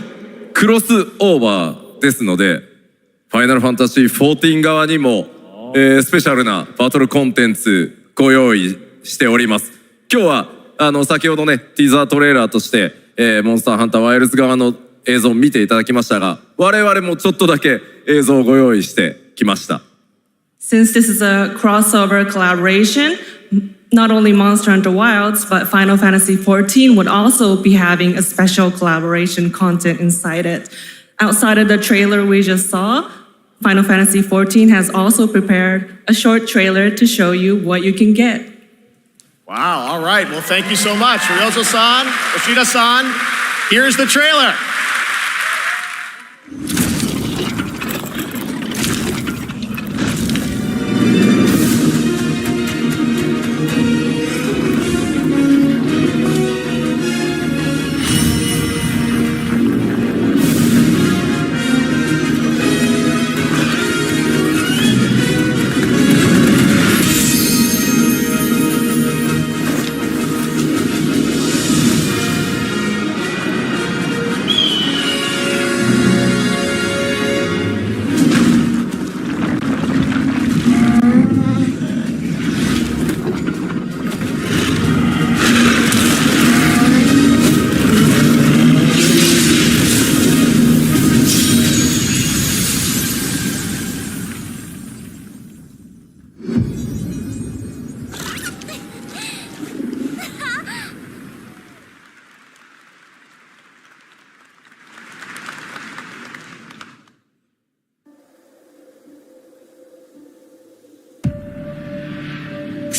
クロスオーバーですので、ファイナルファンタジー14側にも、スペシャルなバトルコンテンツご用意しております。今日は先ほどねティザートレーラーとして、モンスターハンターワイルズ側の映像を見ていただきましたが、我々もちょっとだけ映像をご用意してきました。Since this is a crossover collaboration, not only Monster Hunter Wilds, but Final Fantasy XIV would also be having a special collaboration content inside it. Outside of the trailer we just saw, Final Fantasy XIV has also prepared a short trailer to show you what you can get. Wow, all right. Well, thank you so much. Ryozo-san, Yoshida-san, here's the trailer.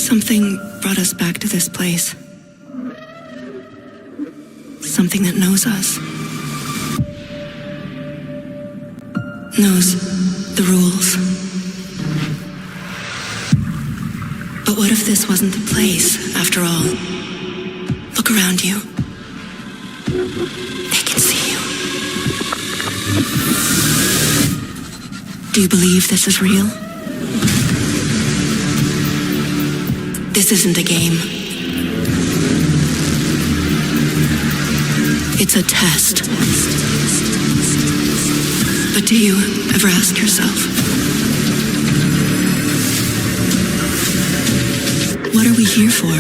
Something brought us back to this place. Something that knows us. Knows the rules. But what if this wasn't the place, after all? Look around you. They can see you. Do you believe this is real? This isn't a game. It's a test. But do you ever ask yourself, what are we here for?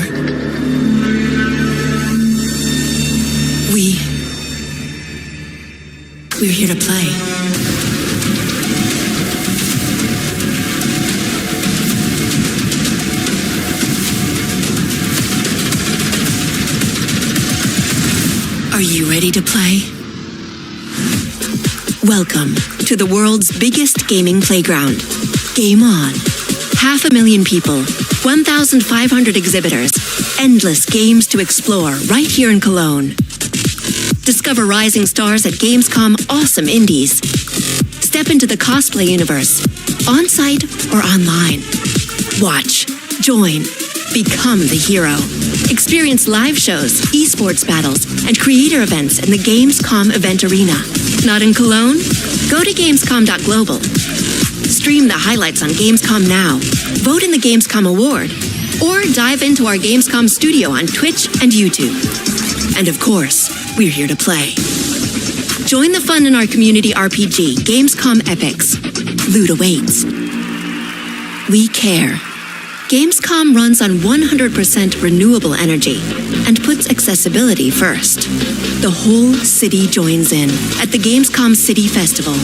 We're here to play. Are you ready to play? Welcome to the world's biggest gaming playground. Game on. 500,000 people, 1,500 exhibitors, endless games to explore right here in Cologne. Discover rising stars at Gamescom Awesome Indies. Step into the cosplay universe, on-site or online. Watch, join, become the hero. Experience live shows, esports battles, and creator events in the Gamescom event arena. Not in Cologne? Go to gamescom.global. Stream the highlights on Gamescom Now, vote in the Gamescom Award, or dive into our Gamescom studio on Twitch and YouTube. And of course, we're here to play. Join the fun in our community RPG, Gamescom Epics. Loot awaits. We care. Gamescom runs on 100% renewable energy and puts accessibility first. The whole city joins in at the Gamescom City Festival.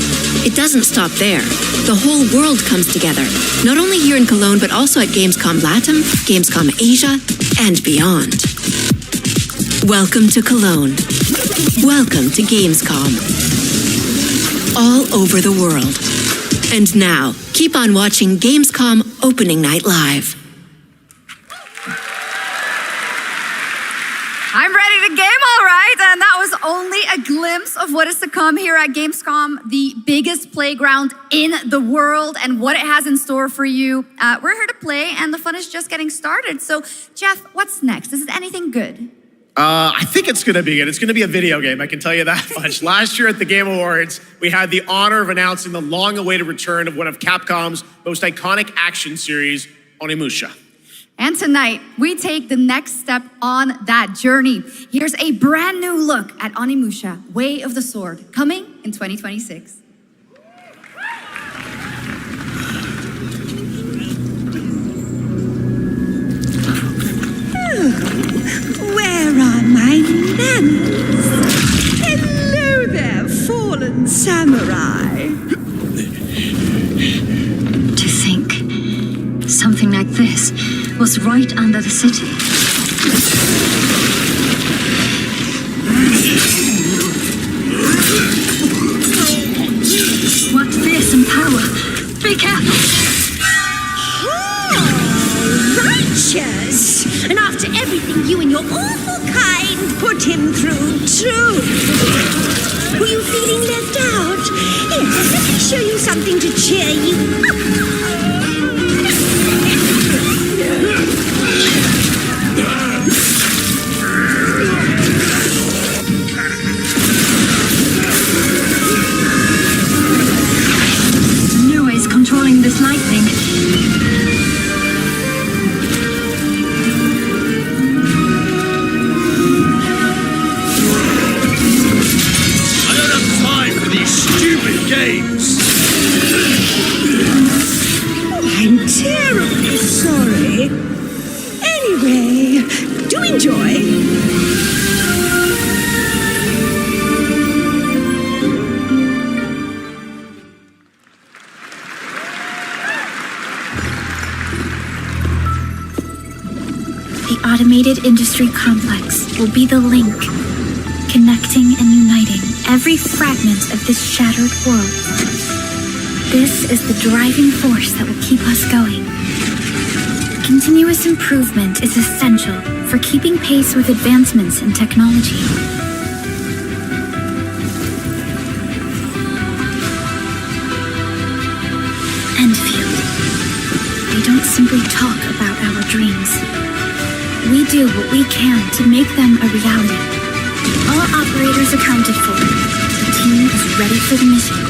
It doesn't stop there. The whole world comes together, not only here in Cologne, but also at Gamescom Latam, Gamescom Asia, and beyond. Welcome to Cologne. Welcome to Gamescom. All over the world. And now, keep on watching Gamescom Opening Night Live. I'm ready to game, all right. And that was only a glimpse of what is to come here at Gamescom, the biggest playground in the world, and what it has in store for you. We're here to play, and the fun is just getting started. So, Jeff, what's next? Is it anything good? I think it's going to be good. It's going to be a video game, I can tell you that much. Last year at the Game Awards, we had the honor of announcing the long-awaited return of one of Capcom's most iconic action series, Onimusha. And tonight, we take the next step on that journey. Here's a brand new look at Onimusha, Way of the Sword, coming in 2026. Where are my lamps? Hello there, fallen samurai. To think something like this was right under the city. What fearsome power! Be careful! Righteous! And after everything you and your awful kind put him through, too. Were you feeling left out? Here, let me show you something to cheer you up. Noise controlling this lightning. Games. I'm terribly sorry. Anyway, do enjoy. The automated industry complex will be the link, connecting and uniting every fragment of this shattered world. This is the driving force that will keep us going. Continuous improvement is essential for keeping pace with advancements in technology. Enfield. We don't simply talk about our dreams. We do what we can to make them a reality. All operators accounted for. The team is ready for the mission.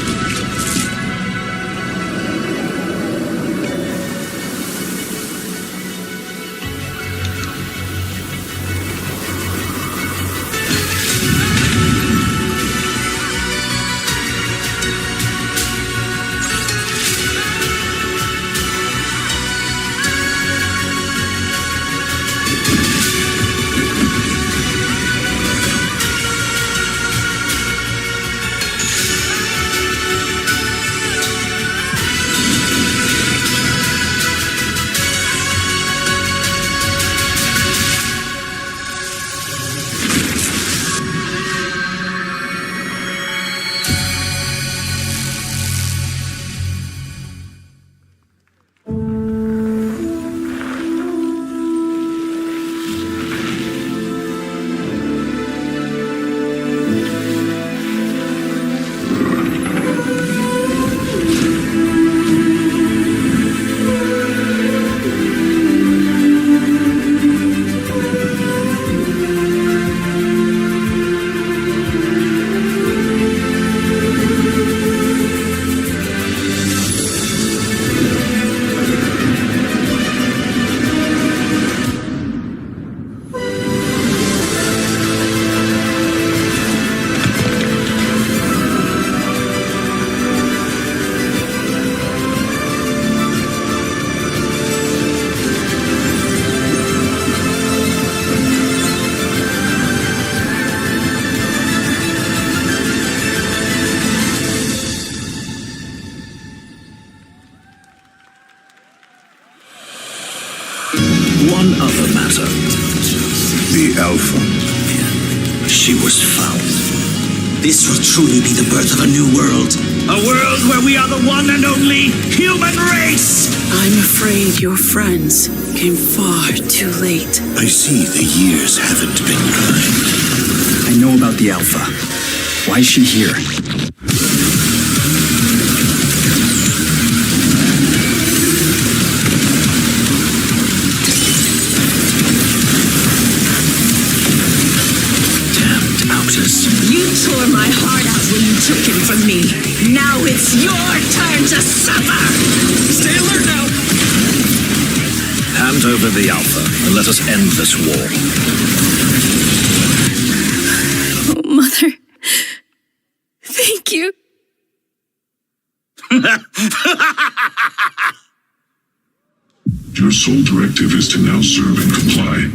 One other matter. The Alpha. She was found. This will truly be the birth of a new world. A world where we are the one and only human race! I'm afraid your friends came far too late. I see the years haven't been kind. I know about the Alpha. Why is she here? You tore my heart out when you took him from me. Now it's your turn to suffer! Stay alert now! Hand over the Alpha and let us end this war. Oh, Mother. Thank you. Your sole directive is to now serve and comply.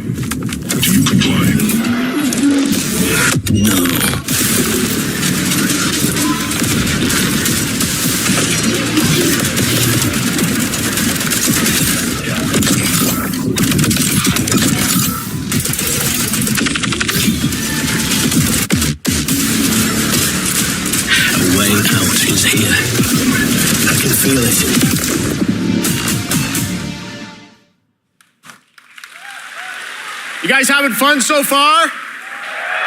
Do you comply? No. A way out is here. I can feel it. You guys having fun so far?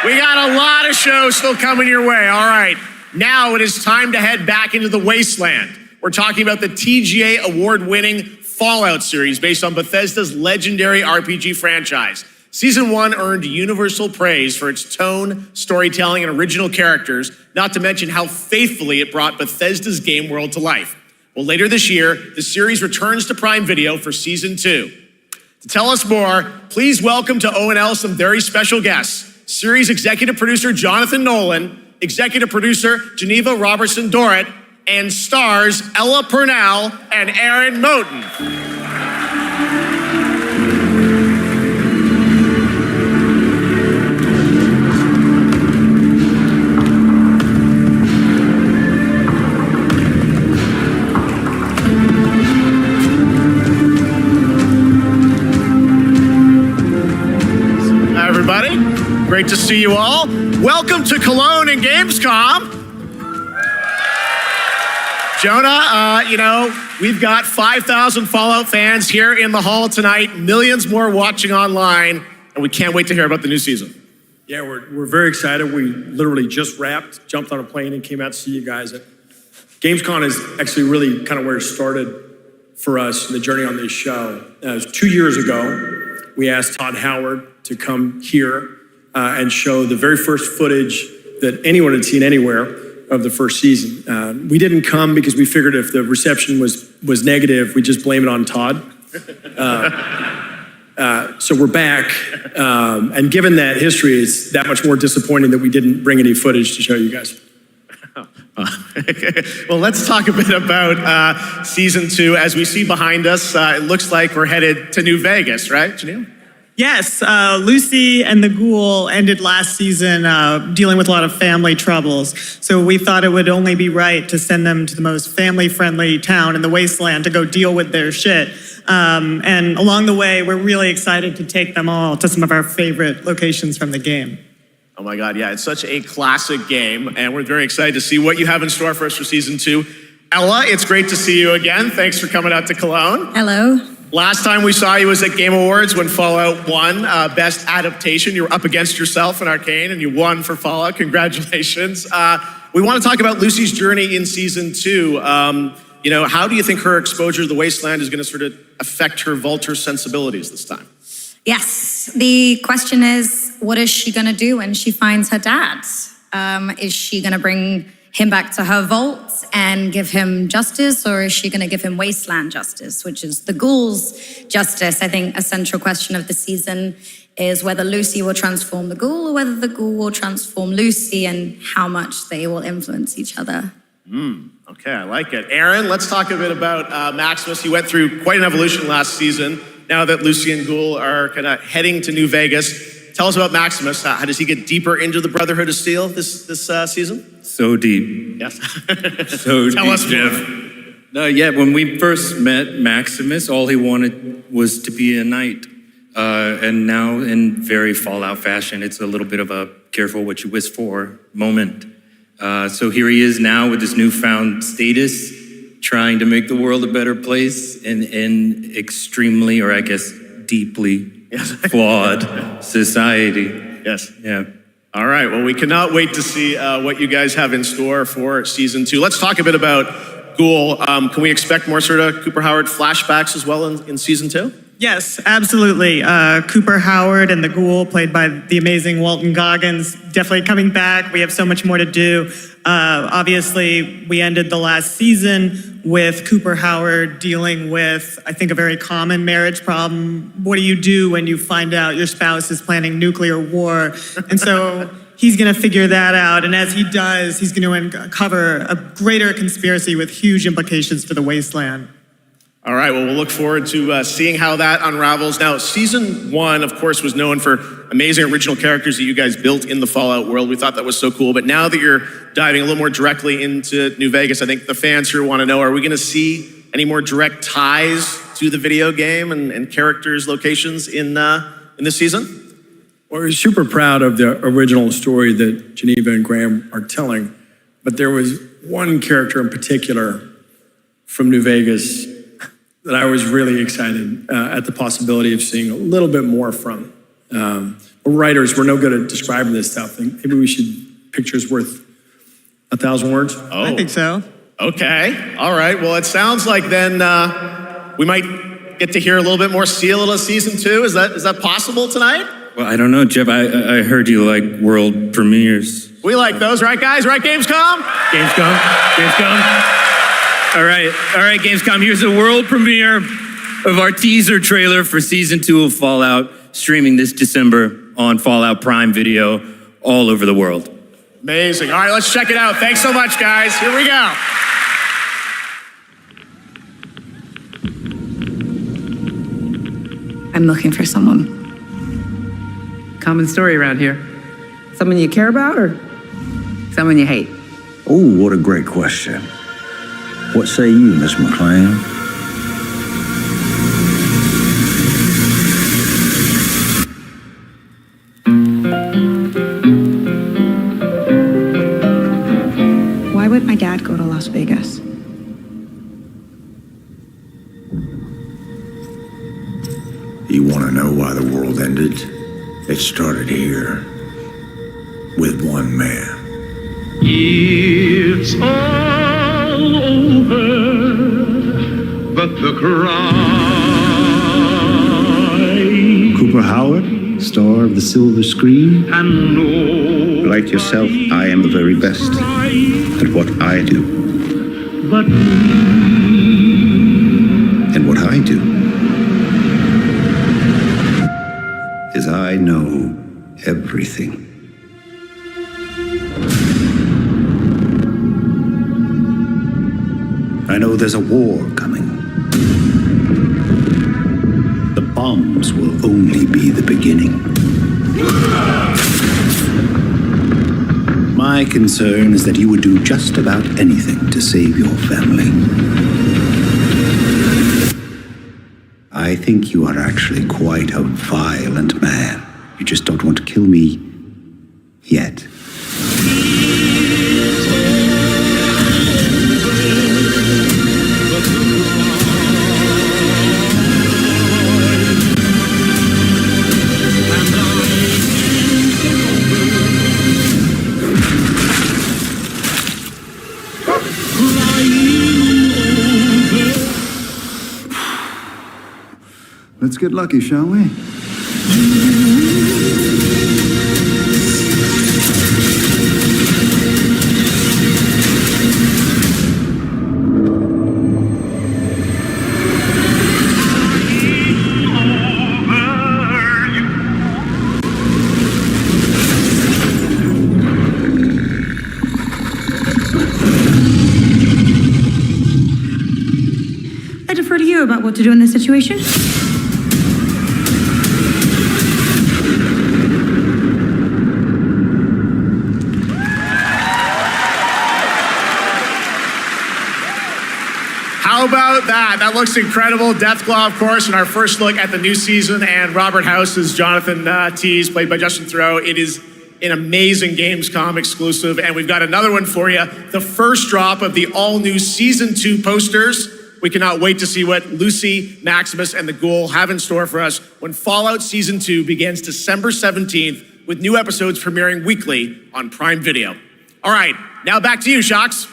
We got a lot of shows still coming your way. All right, now it is time to head back into the wasteland. We're talking about the TGA award-winning Fallout series based on Bethesda's legendary RPG franchise. Season 1 earned universal praise for its tone, storytelling, and original characters, not to mention how faithfully it brought Bethesda's game world to life. Well, later this year, the series returns to Prime Video for Season 2. To tell us more, please welcome to ONL some very special guests. Series executive producer Jonathan Nolan, executive producer Geneva Robertson-Dorrit, and stars Ella Purnell and Aaron Moten. Everybody, great to see you all. Welcome to Cologne and Gamescom. Jonah, we've got 5,000 Fallout fans here in the hall tonight, millions more watching online, and we can't wait to hear about the new season. Yeah, we're very excited. We literally just wrapped, jumped on a plane, and came out to see you guys. Gamescom is actually really kind of where it started for us in the journey on this show. It was 2 years ago. We asked Todd Howard to come here and show the very first footage that anyone had seen anywhere of the first season. We didn't come because we figured if the reception was negative, we'd just blame it on Todd. So we're back, and given that history, it's that much more disappointing that we didn't bring any footage to show you guys. Well, let's talk a bit about season 2. As we see behind us, it looks like we're headed to New Vegas, right, Janelle? Yes, Lucy and the Ghoul ended last season dealing with a lot of family troubles. So we thought it would only be right to send them to the most family-friendly town in the wasteland to go deal with their shit. And along the way, we're really excited to take them all to some of our favorite locations from the game. Oh my God, yeah, it's such a classic game, and we're very excited to see what you have in store for us for season 2. Ella, it's great to see you again. Thanks for coming out to Cologne. Hello. Last time we saw you was at Game Awards when Fallout won Best Adaptation. You were up against yourself in Arcane and you won for Fallout. Congratulations. We want to talk about Lucy's journey in season 2. How do you think her exposure to the wasteland is going to sort of affect her vulture sensibilities this time? Yes, the question is, what is she going to do when she finds her dad? Is she going to bring him back to her vault and give him justice, or is she going to give him wasteland justice, which is the Ghoul's justice? I think a central question of the season is whether Lucy will transform the Ghoul or whether the Ghoul will transform Lucy, and how much they will influence each other. Okay, I like it. Aaron, let's talk a bit about Maximus. He went through quite an evolution last season. Now that Lucy and Ghoul are kind of heading to New Vegas, tell us about Maximus. How does he get deeper into the Brotherhood of Steel this season? So deep. Yes. So Tell deep, us Jeff. more. Yeah, when we first met Maximus, all he wanted was to be a knight. And now, in very Fallout fashion, it's a little bit of a careful what you wish for moment. So here he is now with this newfound status, trying to make the world a better place in extremely, or I guess deeply flawed society. Yes. Yeah. All right, well, we cannot wait to see what you guys have in store for season 2. Let's talk a bit about Ghoul. Can we expect more sort of Cooper Howard flashbacks as well in season 2? Yes, absolutely. Cooper Howard and the Ghoul, played by the amazing Walton Goggins, definitely coming back. We have so much more to do. Obviously, we ended the last season with Cooper Howard dealing with, I think, a very common marriage problem. What do you do when you find out your spouse is planning nuclear war? And so he's going to figure that out. And as he does, he's going to uncover a greater conspiracy with huge implications for the wasteland. All right, well, we'll look forward to seeing how that unravels. Now, season 1, of course, was known for amazing original characters that you guys built in the Fallout world. We thought that was so cool. But now that you're diving a little more directly into New Vegas, I think the fans here want to know, are we going to see any more direct ties to the video game and characters, locations in this season? Well, we're super proud of the original story that Geneva and Graham are telling. But there was one character in particular from New Vegas that I was really excited at the possibility of seeing a little bit more from. We're writers, we're no good at describing this stuff. Maybe we should, pictures worth 1,000 words? Oh. I think so. Okay, all right. Well, it sounds like then we might get to hear a little bit more Seal of season 2. Is that possible tonight? Well, I don't know, Jeff. I heard you like world premieres. We like those, right, guys? Right, Gamescom? Gamescom. All right, Gamescom. Here's the world premiere of our teaser trailer for season 2 of Fallout, streaming this December on Fallout Prime Video all over the world. Amazing. All right, let's check it out. Thanks so much, guys. Here we go. I'm looking for someone. Common story around here. Someone you care about or someone you hate? Oh, what a great question. What say you, Miss McLean? Why would my dad go to Las Vegas? You want to know why the world ended? It started here, with one man. It's all over, but the cry. Cooper Howard, star of the silver screen. And no, like yourself, I am the very best at what I do. but And what I do is I know everything. I know there's a war coming. The bombs will only be the beginning. My concern is that you would do just about anything to save your family. I think you are actually quite a violent man. You just don't want to kill me yet. Let's get lucky, shall we? I defer to you about what to do in this situation. How about that? That looks incredible. Deathclaw, of course, in our first look at the new season, and Robert House is Jonathan Tease, played by Justin Theroux. It is an amazing Gamescom exclusive, and we've got another one for you. The first drop of the all-new Season 2 posters. We cannot wait to see what Lucy, Maximus, and the Ghoul have in store for us when Fallout Season 2 begins December 17th, with new episodes premiering weekly on Prime Video. All right, now back to you, Shocks.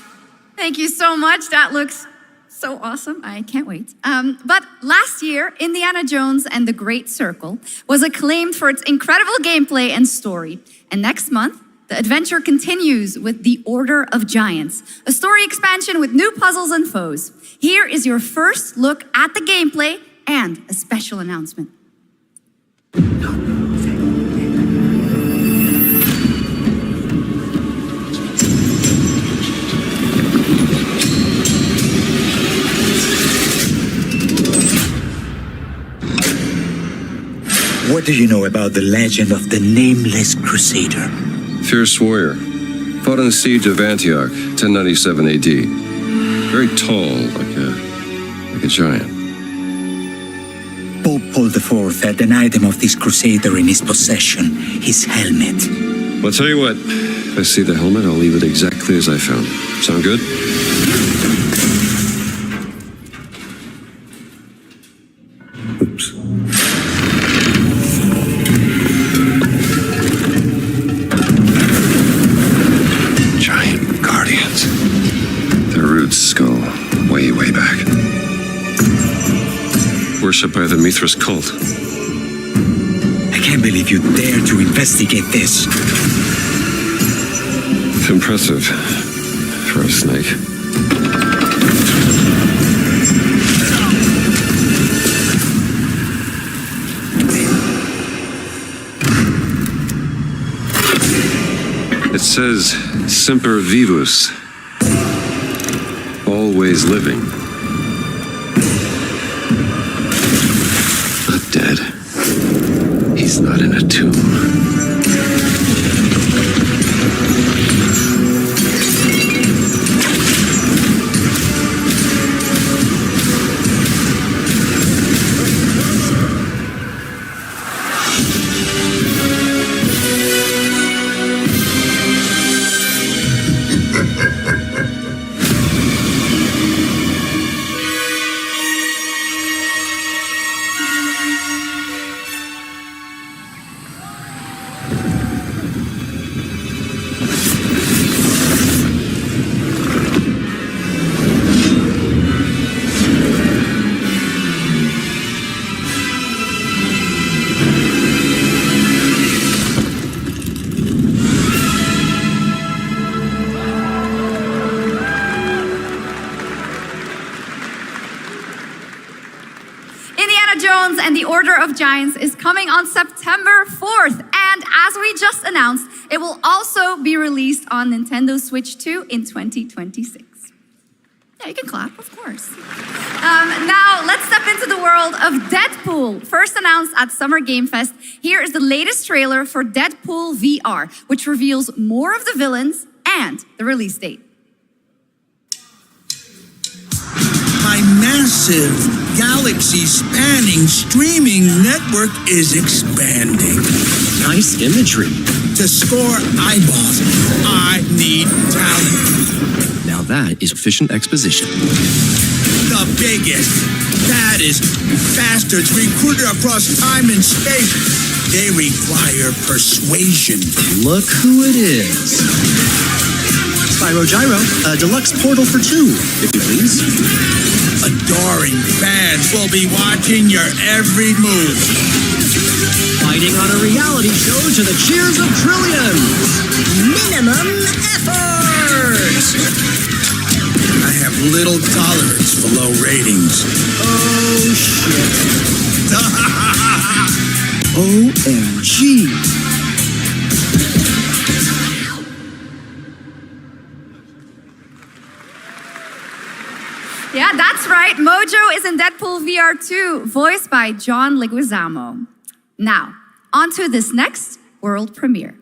Thank you so much. That looks so awesome. I can't wait. But last year, Indiana Jones and the Great Circle was acclaimed for its incredible gameplay and story. And next month, the adventure continues with The Order of Giants, a story expansion with new puzzles and foes. Here is your first look at the gameplay and a special announcement. What do you know about the legend of the Nameless Crusader? Fierce warrior. Fought in the siege of Antioch, 1097 AD. Very tall, like a giant. Pope Paul IV had an item of this crusader in his possession, his helmet. Well, I'll tell you what. If I see the helmet, I'll leave it exactly as I found it. Sound good? Oops. Giant guardians. Their roots go way, way back. Worshipped by the Mithras cult. I can't believe you dare to investigate this. It's impressive for a snake. It says Semper Vivus, always living. Not dead. He's not in a tomb. and the Order of Giants is coming on September 4th. And as we just announced, it will also be released on Nintendo Switch 2 in 2026. Yeah, you can clap, of course. Now, let's step into the world of Deadpool. First announced at Summer Game Fest, here is the latest trailer for Deadpool VR, which reveals more of the villains and the release date. My massive, galaxy-spanning streaming network is expanding. Nice imagery. To score eyeballs, I need talent. Now that is efficient exposition. The biggest, baddest bastards recruited across time and space. They require persuasion. Look who it is. Spyro Gyro, a deluxe portal for two, if you please. Adoring fans will be watching your every move. Fighting on a reality show to the cheers of trillions. Minimum effort. I have little tolerance for low ratings. Oh, shit. OMG. Yeah, that's right. Mojo is in Deadpool VR 2, voiced by John Leguizamo. Now, on to this next world premiere.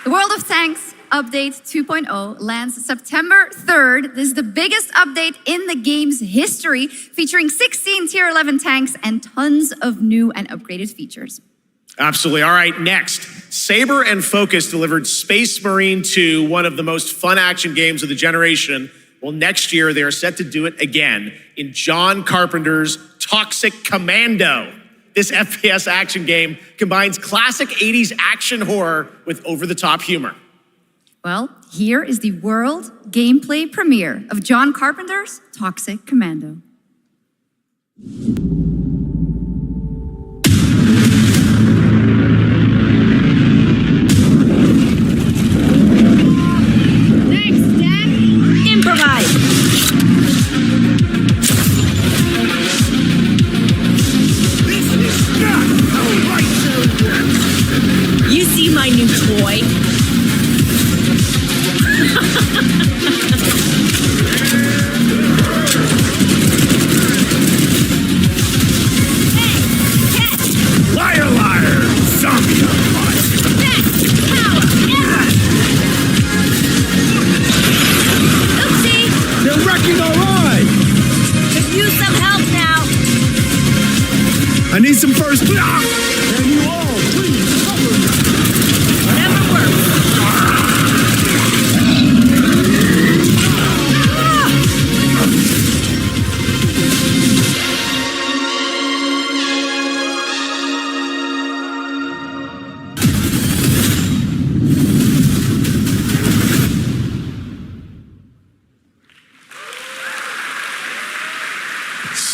The World of Tanks Update 2.0 lands September 3rd. This is the biggest update in the game's history, featuring 16 Tier 11 tanks and tons of new and upgraded features. Absolutely. All right, next. Saber and Focus delivered Space Marine 2, one of the most fun action games of the generation. Well, next year they are set to do it again in John Carpenter's Toxic Commando. This FPS action game combines classic 80s action horror with over-the-top humor. Well, here is the world gameplay premiere of John Carpenter's Toxic Commando. Thanks, Dad. Improvise. You see my new toy? Liar, liar! Zombie on fire! Best power ever! Oopsie! They're wrecking our ride! Could use some help now. I need some first. And you all, please cover me. Whatever works.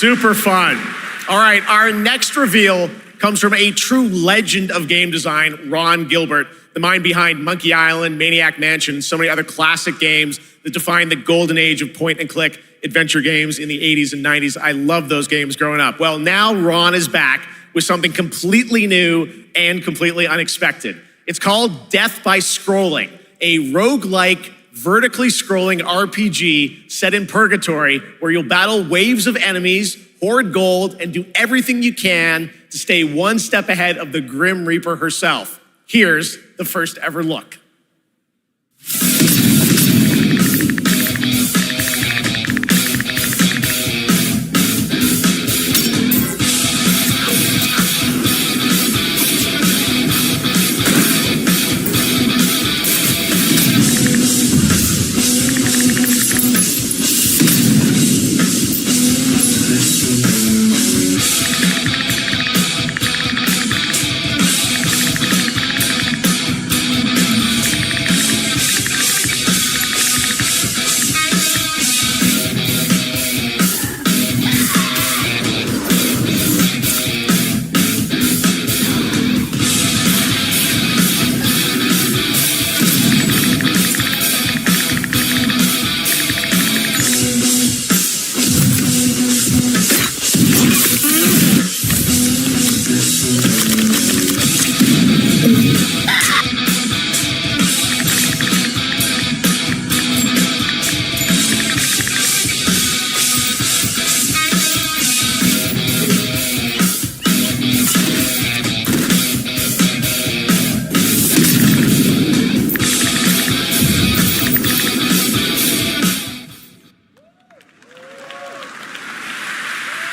Super fun. All right, our next reveal comes from a true legend of game design, Ron Gilbert, the mind behind Monkey Island, Maniac Mansion, and so many other classic games that defined the golden age of point-and-click adventure games in the 80s and 90s. I love those games growing up. Well, now Ron is back with something completely new and completely unexpected. It's called Death by Scrolling, a roguelike, vertically scrolling RPG set in purgatory where you'll battle waves of enemies, hoard gold, and do everything you can to stay one step ahead of the Grim Reaper herself. Here's the first ever look.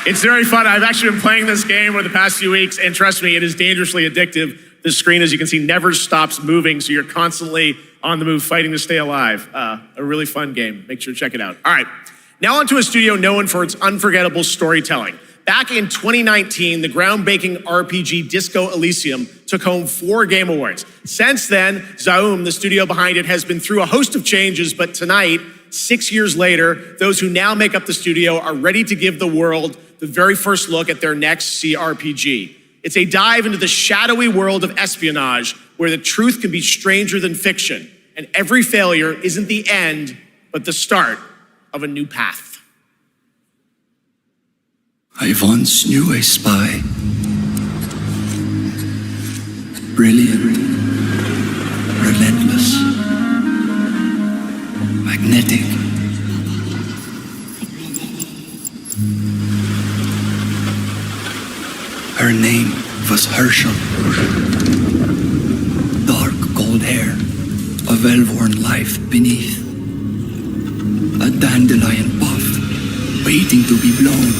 It's very fun. I've actually been playing this game over the past few weeks, and trust me, it is dangerously addictive. The screen, as you can see, never stops moving, so you're constantly on the move fighting to stay alive. A really fun game. Make sure to check it out. All right, now onto a studio known for its unforgettable storytelling. Back in 2019, the groundbreaking RPG Disco Elysium took home 4 Game Awards. Since then, Zaum, the studio behind it, has been through a host of changes, but tonight, 6 years later, those who now make up the studio are ready to give the world the very first look at their next CRPG. It's a dive into the shadowy world of espionage, where the truth can be stranger than fiction, and every failure isn't the end, but the start of a new path. I once knew a spy. Brilliant, relentless, magnetic. Her name was Herschel. Dark gold hair, a well-worn life beneath. A dandelion puff, waiting to be blown.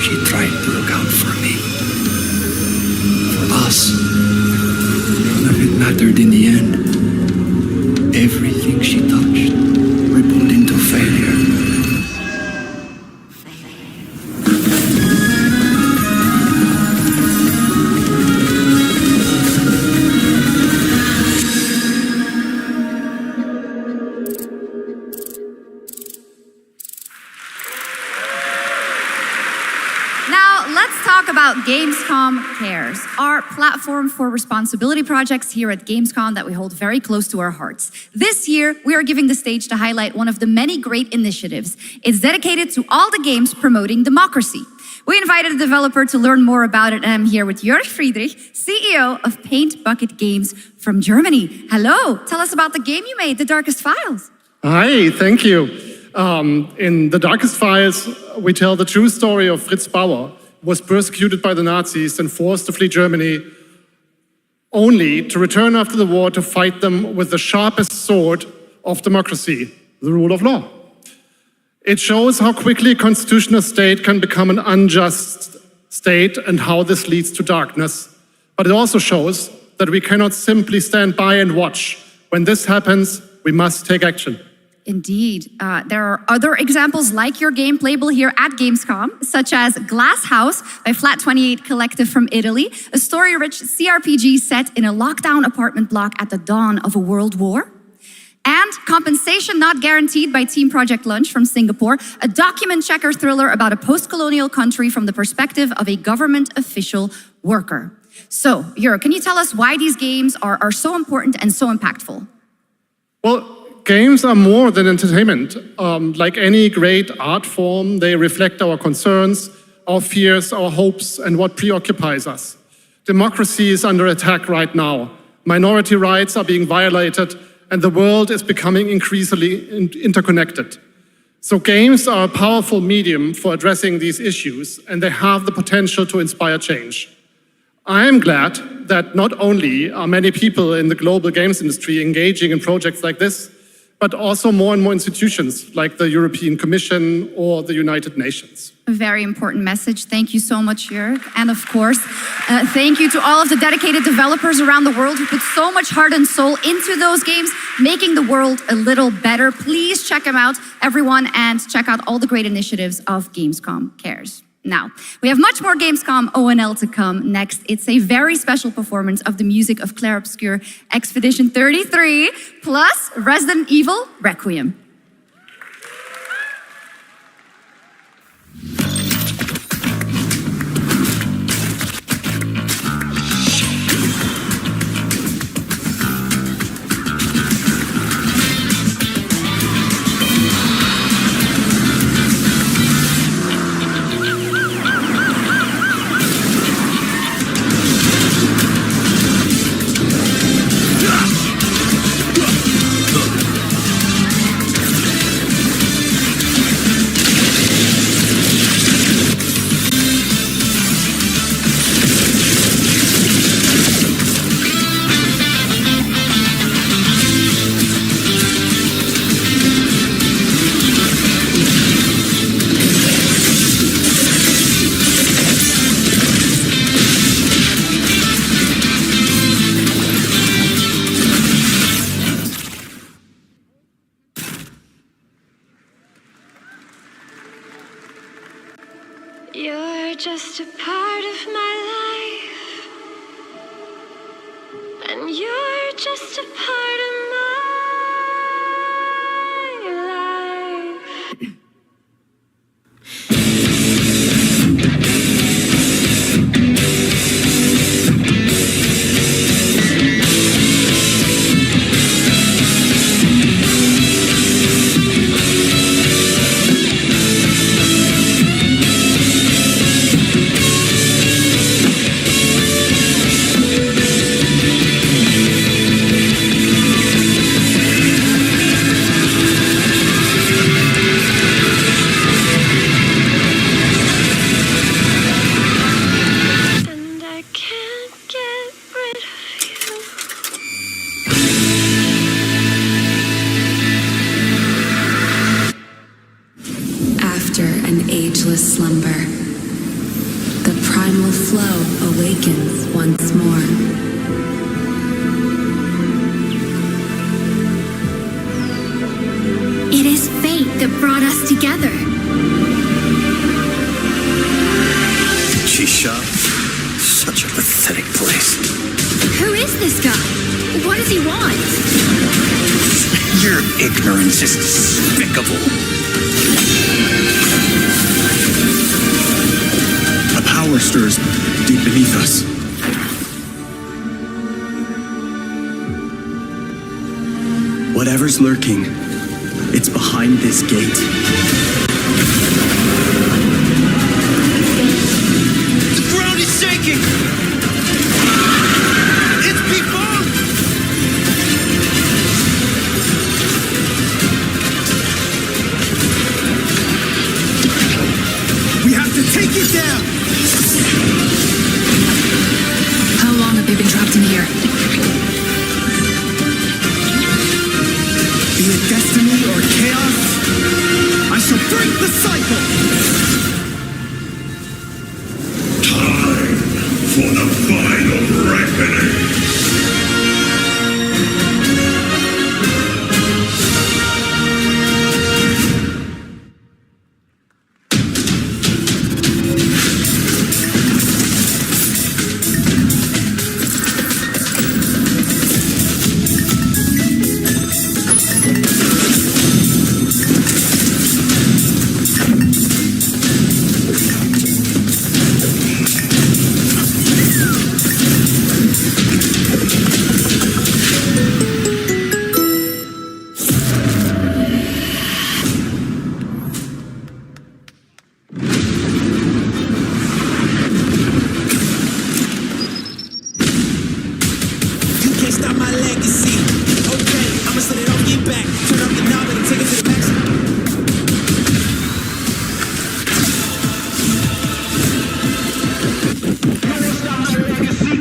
She tried to look out for me. For us. None of it mattered in the end. Everything she touched rippled into failure. Gamescom Cares, our platform for responsibility projects here at Gamescom that we hold very close to our hearts. This year, we are giving the stage to highlight one of the many great initiatives. It's dedicated to all the games promoting democracy. We invited a developer to learn more about it, and I'm here with Jörg Friedrich, CEO of Paint Bucket Games from Germany. Hello, tell us about the game you made, The Darkest Files. Hi, thank you. In The Darkest Files, we tell the true story of Fritz Bauer, was persecuted by the Nazis and forced to flee Germany, only to return after the war to fight them with the sharpest sword of democracy, the rule of law. It shows how quickly a constitutional state can become an unjust state and how this leads to darkness. But it also shows that we cannot simply stand by and watch. When this happens, we must take action. Indeed. There are other examples like your game playable here at Gamescom, such as Glass House by Flat 28 Collective from Italy, a story-rich CRPG set in a lockdown apartment block at the dawn of a world war. And Compensation Not Guaranteed by Team Project Lunch from Singapore, a document checker thriller about a post-colonial country from the perspective of a government official worker. So, Jörg, can you tell us why these games are so important and so impactful? Well, games are more than entertainment. Like any great art form, they reflect our concerns, our fears, our hopes, and what preoccupies us. Democracy is under attack right now. Minority rights are being violated, and the world is becoming increasingly interconnected. So games are a powerful medium for addressing these issues, and they have the potential to inspire change. I am glad that not only are many people in the global games industry engaging in projects like this, but also more and more institutions like the European Commission or the United Nations. A very important message. Thank you so much, Jörg. And of course, thank you to all of the dedicated developers around the world who put so much heart and soul into those games, making the world a little better. Please check them out, everyone, and check out all the great initiatives of Gamescom Cares. Now, we have much more Gamescom ONL to come next. It's a very special performance of the music of Clair Obscur Expedition 33, plus Resident Evil Requiem. You're just a part of my life, and you're just a part of my life. Slumber. The primal flow awakens once more. It is fate that brought us together. Shisha, such a pathetic place. Who is this guy? What does he want? Your ignorance is despicable. Power stirs deep beneath us. Whatever's lurking, it's behind this gate. The ground is shaking! It's people! We have to take it down! How long have they been trapped in here? Be it destiny or chaos, I shall break the cycle! Time for the final reckoning! back. Turn up the knob and take it to the max.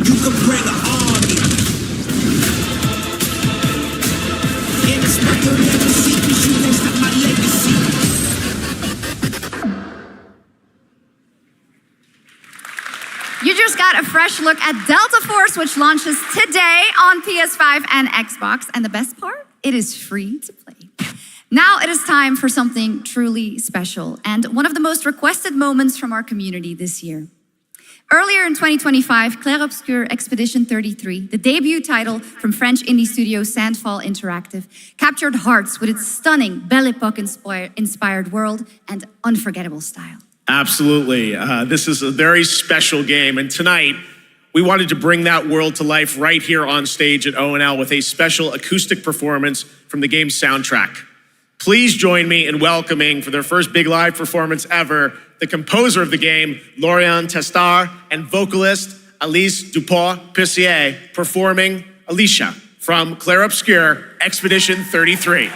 You could bring an army. In the spot you'll never see, 'cause you won't stop my legacy. You just got a fresh look at Delta Force, which launches today on PS5 and Xbox. And the best part, it is free to play. Now it is time for something truly special and one of the most requested moments from our community this year. Earlier in 2025, Clair Obscur Expedition 33, the debut title from French indie studio Sandfall Interactive, captured hearts with its stunning Belle Epoque-inspired world and unforgettable style. Absolutely. This is a very special game. And tonight, we wanted to bring that world to life right here on stage at ONL with a special acoustic performance from the game's soundtrack. Please join me in welcoming, for their first big live performance ever, the composer of the game, Laurent Testard, and vocalist Alice Dupont-Pissier, performing Alicia from Clair Obscur Expedition 33.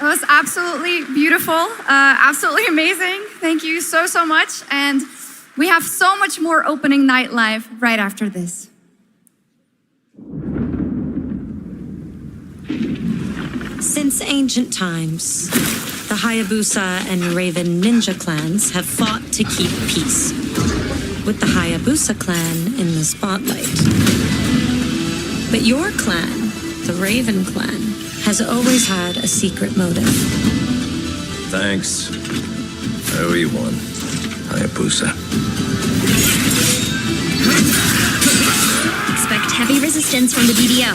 It was absolutely beautiful, absolutely amazing. Thank you so, so much. And we have so much more opening night live right after this. Since ancient times, the Hayabusa and Raven ninja clans have fought to keep peace, with the Hayabusa clan in the spotlight. But your clan, the Raven clan, has always had a secret motive. Thanks. I owe you one, Hayabusa. Expect heavy resistance from the DDO.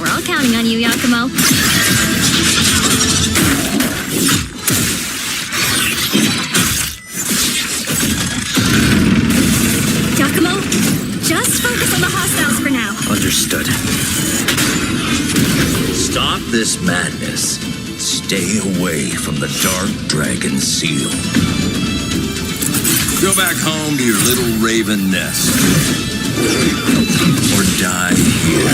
We're all counting on you, Yakumo. Yakumo, just focus on the hostiles for now. Understood. Stop this madness. Stay away from the Dark Dragon Seal. Go back home to your little raven nest. Or die here.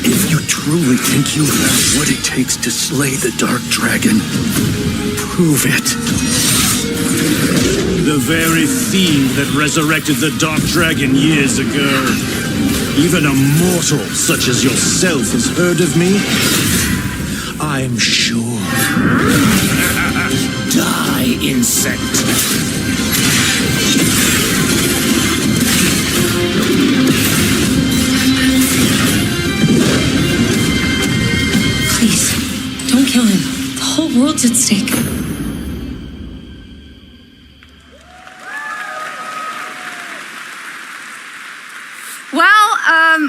If you truly think you have what it takes to slay the Dark Dragon, prove it. The very fiend that resurrected the Dark Dragon years ago. Even a mortal such as yourself has heard of me? I'm sure. Die, insect. Please, don't kill him. The whole world's at stake.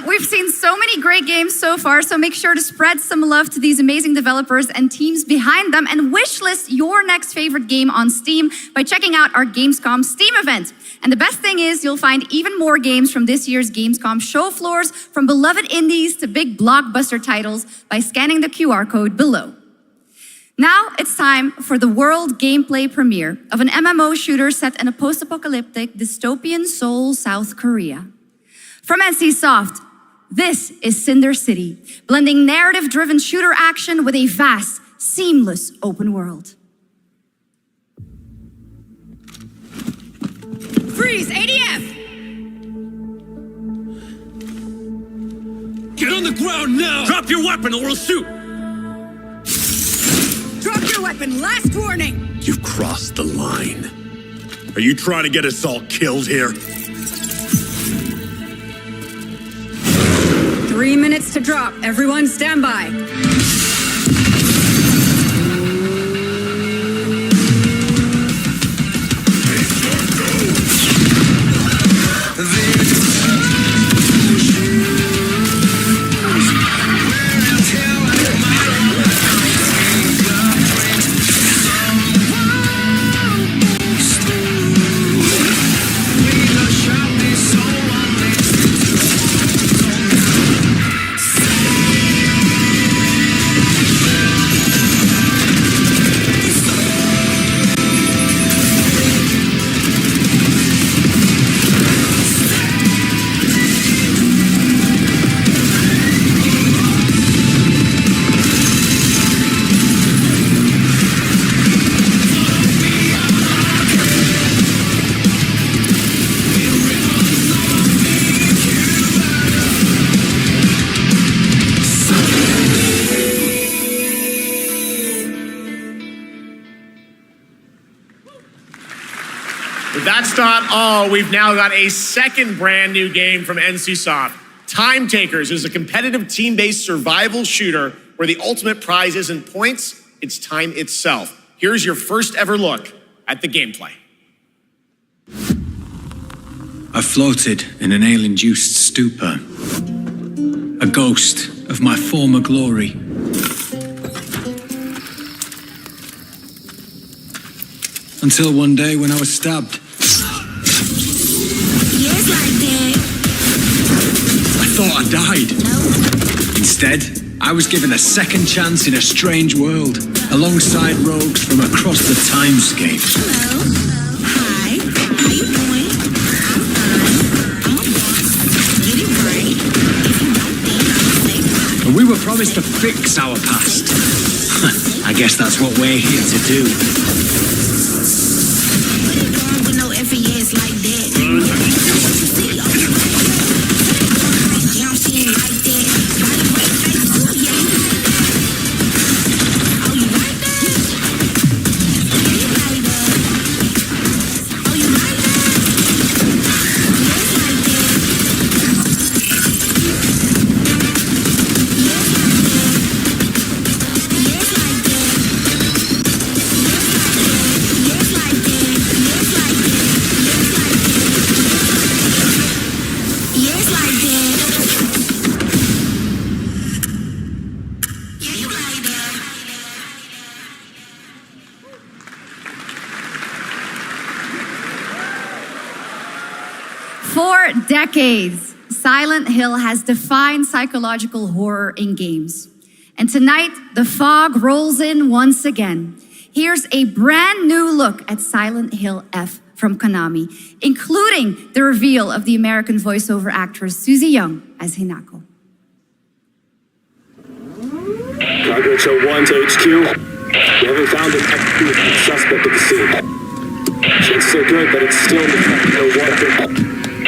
We've seen so many great games so far, so make sure to spread some love to these amazing developers and teams behind them, and wishlist your next favorite game on Steam by checking out our Gamescom Steam event. And the best thing is you'll find even more games from this year's Gamescom show floors, from beloved indies to big blockbuster titles, by scanning the QR code below. Now it's time for the world gameplay premiere of an MMO shooter set in a post-apocalyptic dystopian Seoul, South Korea. From NCSoft, this is Cinder City, blending narrative-driven shooter action with a vast, seamless open world. Freeze! ADF! Get on the ground now! Drop your weapon or we'll shoot! Drop your weapon! Last warning! You've crossed the line. Are you trying to get us all killed here? 3 minutes to drop. Everyone stand by. That's not all. We've now got a second brand new game from NCSoft. Time Takers is a competitive team-based survival shooter where the ultimate prize isn't points, it's time itself. Here's your first ever look at the gameplay. I floated in an ale-induced stupor, a ghost of my former glory. Until one day when I was stabbed. Yes, like that. I thought I died. No. Instead, I was given a second chance in a strange world, alongside rogues from across the timescape. Hello. Hi. How you doing? I'm fine. I'm a boss. Get it right. If you don't think I'll say bye. And we were promised to fix our past. I guess that's what we're here to do. With no FES like that. For decades, Silent Hill has defined psychological horror in games. And tonight, the fog rolls in once again. here's a brand new look at Silent Hill F from Konami, including the reveal of the American voiceover actress Susie Young as Hinako. Target 01 to HQ. We haven't found an active suspect at the scene. Chances are good, but it's still in the fact no one.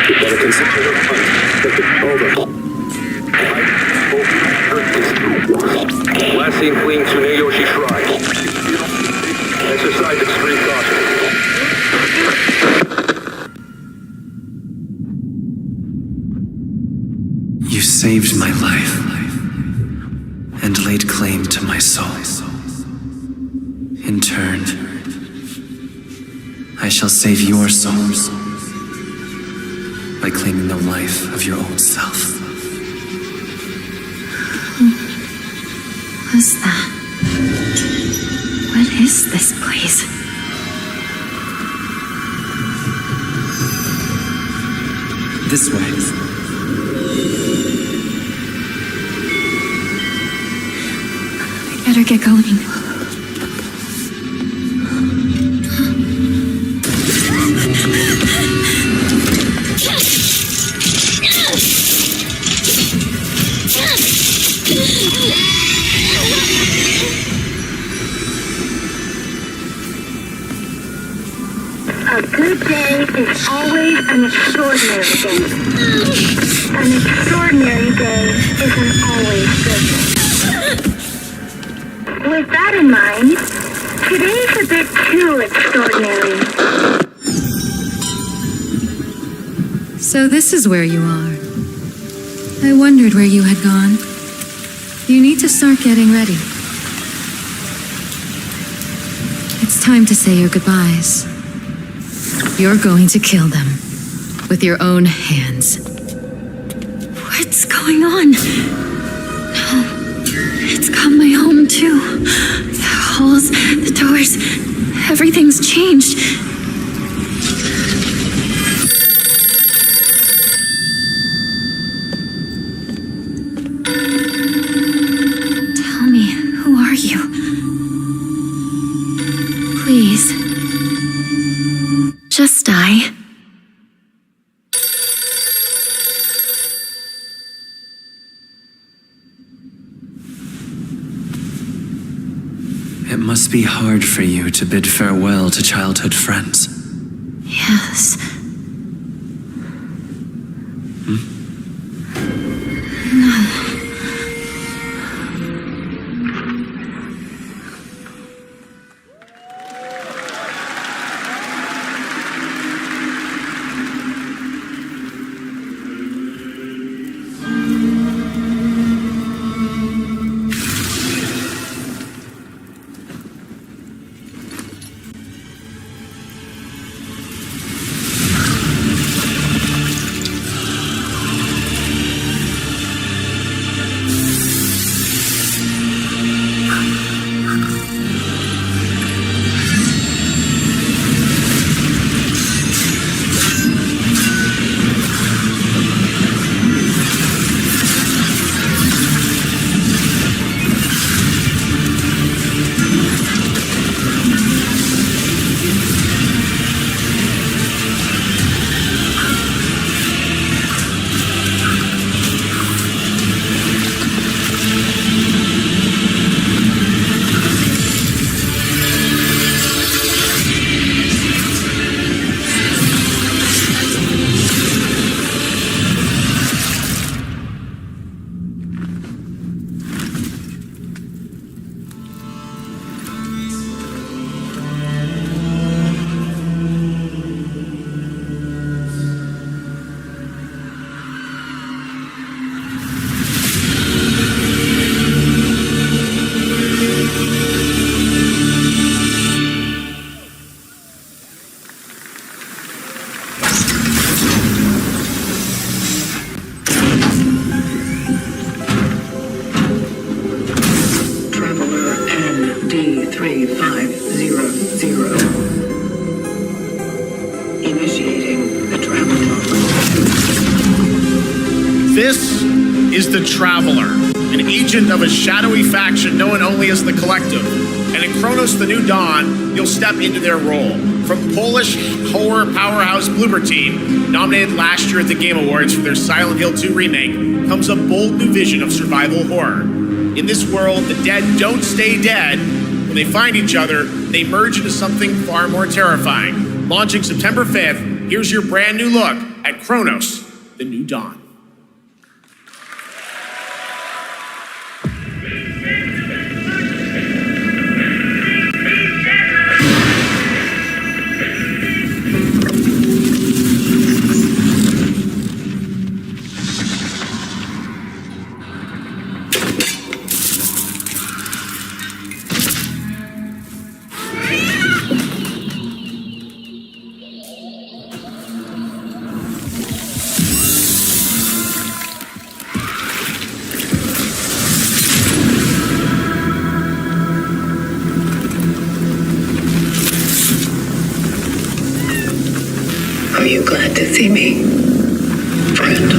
We better consider the hunt. Over. Last seen fleeing Tsuneyoshi Shrine. Exercise extreme caution. You saved my life and laid claim to my soul. In turn, I shall save your souls by claiming the life of your own self. What's that? What is this place? This way. Better get going. A good day is always an extraordinary day. An extraordinary day isn't always good. With that in mind, today's a bit too extraordinary. So this is where you are. I wondered where you had gone. You need to start getting ready. It's time to say your goodbyes. You're going to kill them with your own hands. What's going on? No, it's got my home too. The halls, the doors, everything's changed. Tell me, who are you? Please. Just die. It must be hard for you to bid farewell to childhood friends. Yes. No. This is the Traveler. an agent of a shadowy faction known only as the Collective. And in Kronos the New Dawn, you'll step into their role. From Polish horror powerhouse Bloober Team, nominated last year at the Game Awards for their Silent Hill 2 remake, comes a bold new vision of survival horror. In this world, the dead don't stay dead. When they find each other, they merge into something far more terrifying. Launching September 5th, here's your brand new look at Kronos, the New Dawn. Are you glad to see me, friend?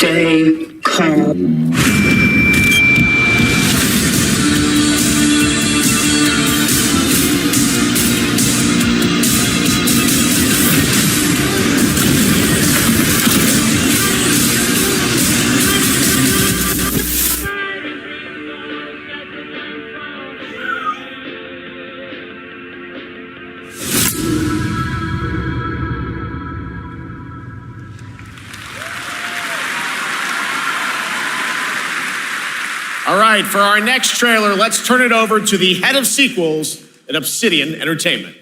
Stay calm. All right, for our next trailer, let's turn it over to the head of sequels at Obsidian Entertainment.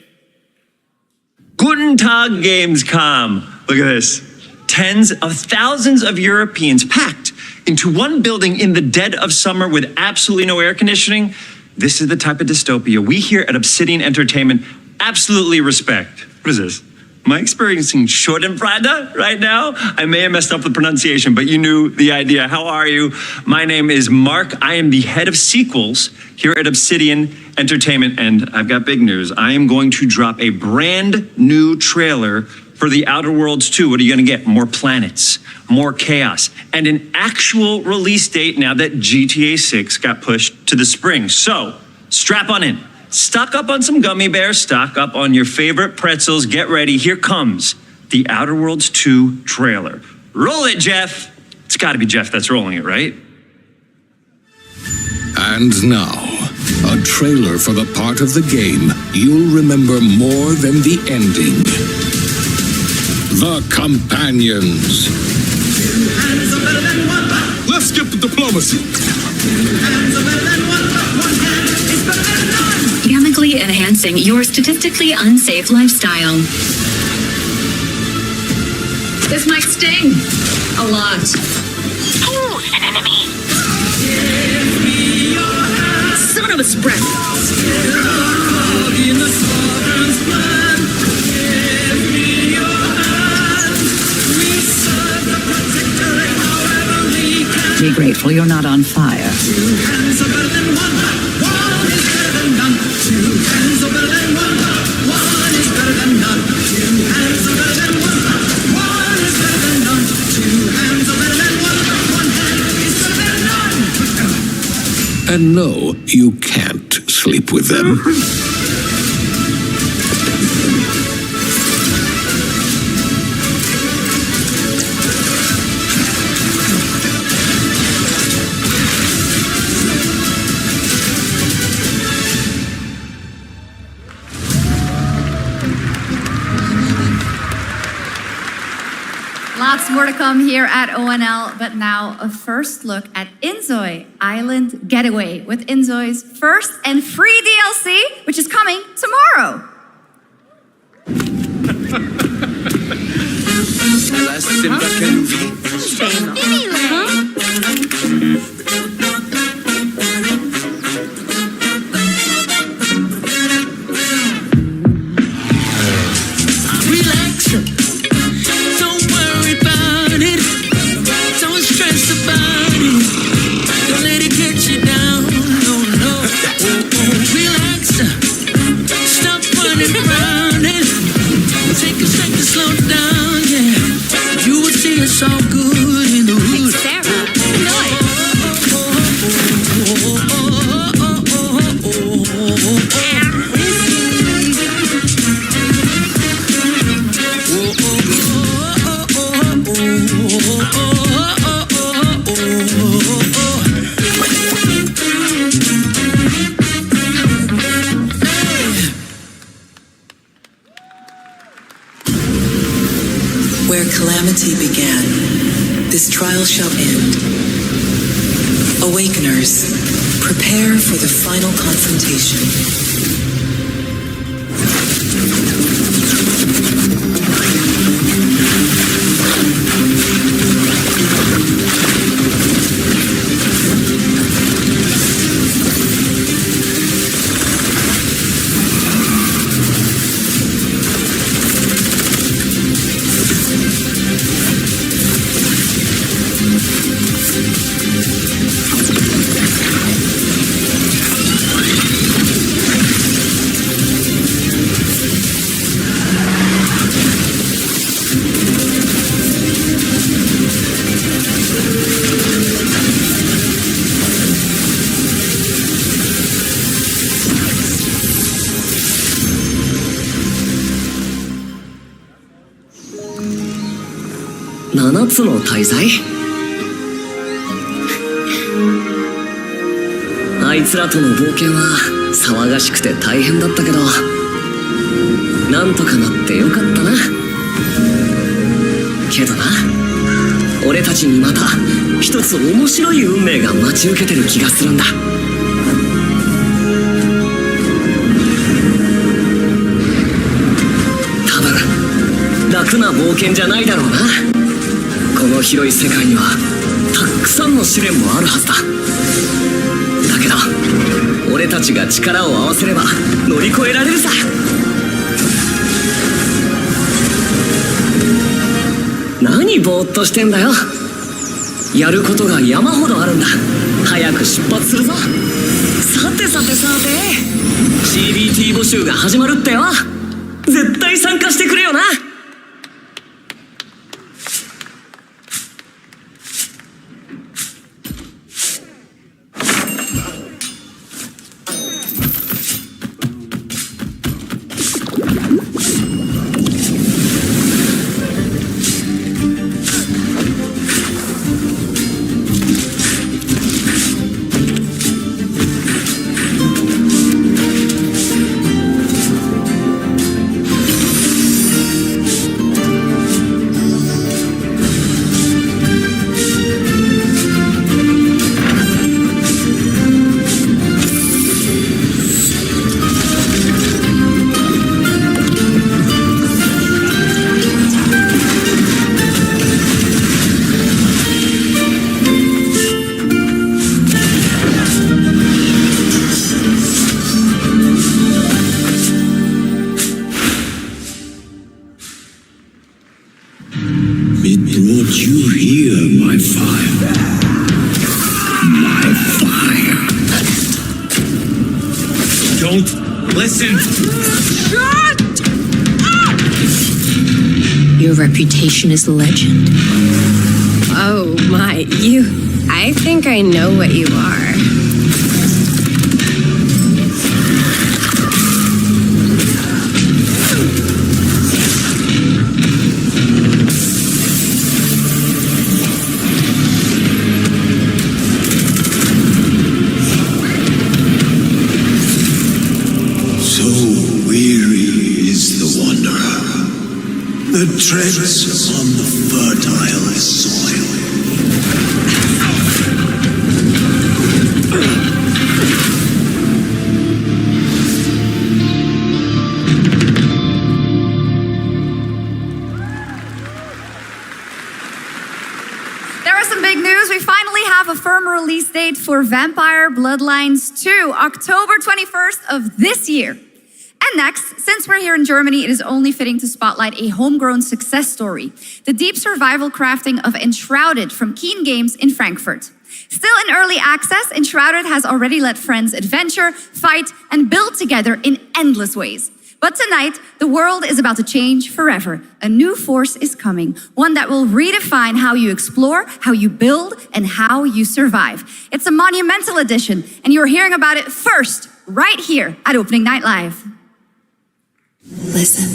Guten Tag, Gamescom. Look at this. Tens of thousands of Europeans packed into one building in the dead of summer with absolutely no air conditioning. This is the type of dystopia we here at Obsidian Entertainment absolutely respect. What is this? Am I experiencing Schadenfreude right now? I may have messed up the pronunciation, but you knew the idea. How are you? My name is Mark. I am the head of sequels here at Obsidian Entertainment, and I've got big news. I am going to drop a brand new trailer for The Outer Worlds 2. What are you going to get? More planets, more chaos, and an actual release date now that GTA 6 got pushed to the spring. So, strap on in. Stock up on some gummy bears, stock up on your favorite pretzels. Get ready. Here comes The Outer Worlds 2 trailer. Roll it, Jeff. It's got to be Jeff that's rolling it, right? And now, a trailer for the part of the game you'll remember more than the ending. The Companions. Let's skip the diplomacy. Chemically enhancing your statistically unsafe lifestyle. This might sting a lot. Ooh, an enemy. Son of a spread. Be grateful you're not on fire. And no, you can't sleep with them. Lots Lots more to come here at ONL, but now a first look at Inzoi Island Getaway with Inzoi's first and free DLC, which is coming tomorrow. It's all good in the hood. Sarah, Where calamity began, this trial shall end. Awakeners, prepare for the final confrontation.7つの大罪？あいつらとの冒険は騒がしくて大変だったけど、なんとかなってよかったな。けどな、俺たちにまた一つ面白い運命が待ち受けてる気がするんだ。多分楽な冒険じゃないだろうな。この広い世界にはたくさんの試練もあるはずだ。だけど俺たちが力を合わせれば乗り越えられるさ。何ぼーっとしてんだよ。やることが山ほどあるんだ。早く出発するぞ。さて CBT 募集が始まるってよ。絶対参加してくれよな。Your reputation is legend. Oh my, I think I know what you are. The treads on the fertile release date for Vampire Bloodlines 2, October 21st of this year. And next, since we're here in Germany, it is only fitting to spotlight a homegrown success story, the deep survival crafting of Enshrouded from Keen Games in Frankfurt. Still in early access, Enshrouded has already let friends adventure, fight, and build together in endless ways. But tonight, the world is about to change forever. A new force is coming, one that will redefine how you explore, how you build, and how you survive. It's a monumental edition, and you're hearing about it first, right here at Opening Night Live. Listen.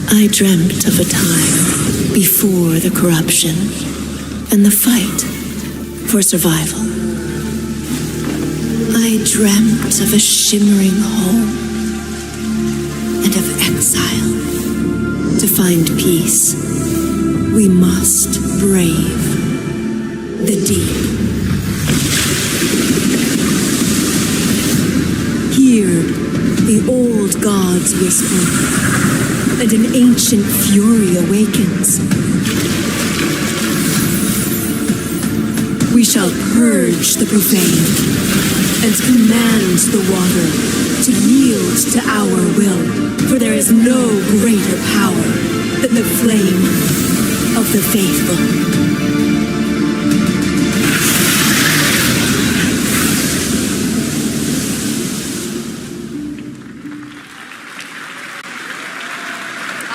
I dreamt of a time before the corruption and the fight for survival. I dreamt of a shimmering home and of exile. To find peace, we must brave the deep. Hear the old gods whisper, and an ancient fury awakens. We shall purge the profane and command the water to yield to our will, for there is no greater power than the flame of the faithful.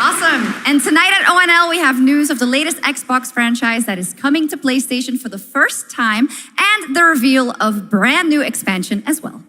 Awesome. And tonight at ONL, we have news of the latest Xbox franchise that is coming to PlayStation for the first time, and the reveal of brand new expansion as well.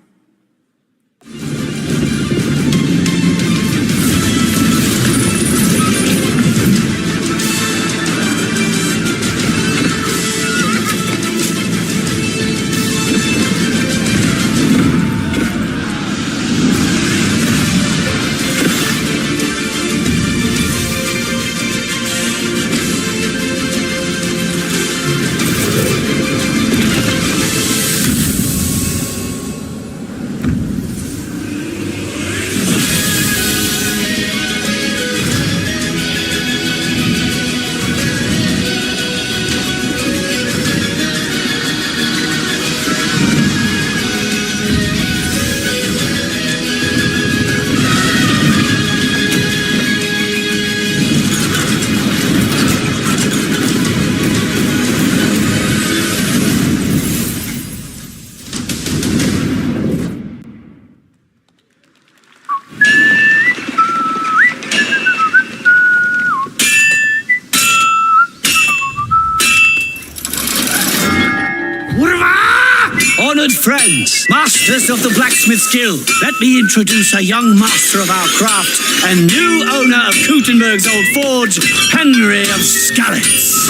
Honored friends, masters of the blacksmith skill, let me introduce a young master of our craft and new owner of Gutenberg's old forge, Henry of Skalitz.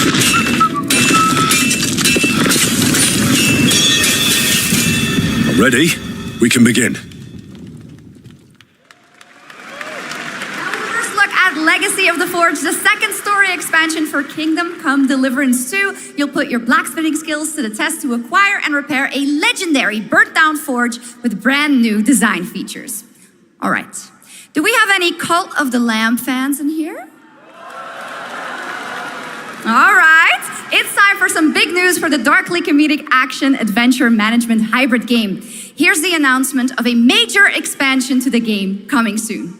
Ready? We can begin. Legacy of the Forge, the second story expansion for Kingdom Come Deliverance 2. You'll put your blacksmithing skills to the test to acquire and repair a legendary burnt-down forge with brand new design features. All right. Do we have any Cult of the Lamb fans in here? All right. It's time for some big news for the darkly comedic action adventure management hybrid game. Here's the announcement of a major expansion to the game coming soon.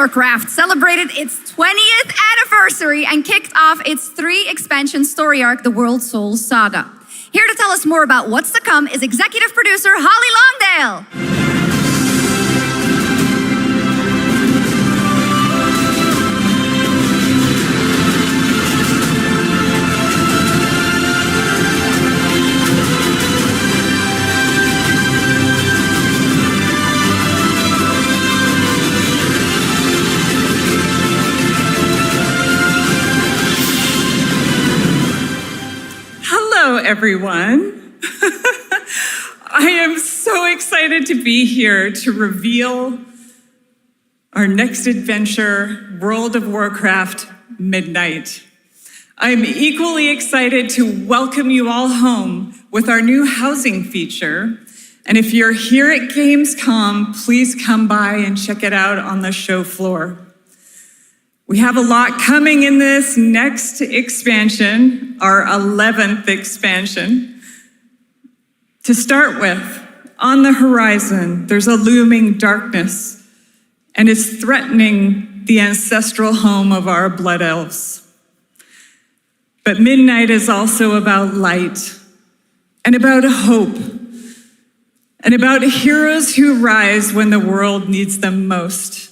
Warcraft celebrated its 20th anniversary and kicked off its 3-expansion story arc, the World Soul Saga. Here to tell us more about what's to come is executive producer Holly Longdale. Hello, everyone. I am so excited to be here to reveal our next adventure, World of Warcraft Midnight. I'm equally excited to welcome you all home with our new housing feature. And if you're here at Gamescom, please come by and check it out on the show floor. We have a lot coming in this next expansion, our 11th expansion. To start with, on the horizon, there's a looming darkness, and it's threatening the ancestral home of our blood elves. But Midnight is also about light, and about hope, and about heroes who rise when the world needs them most.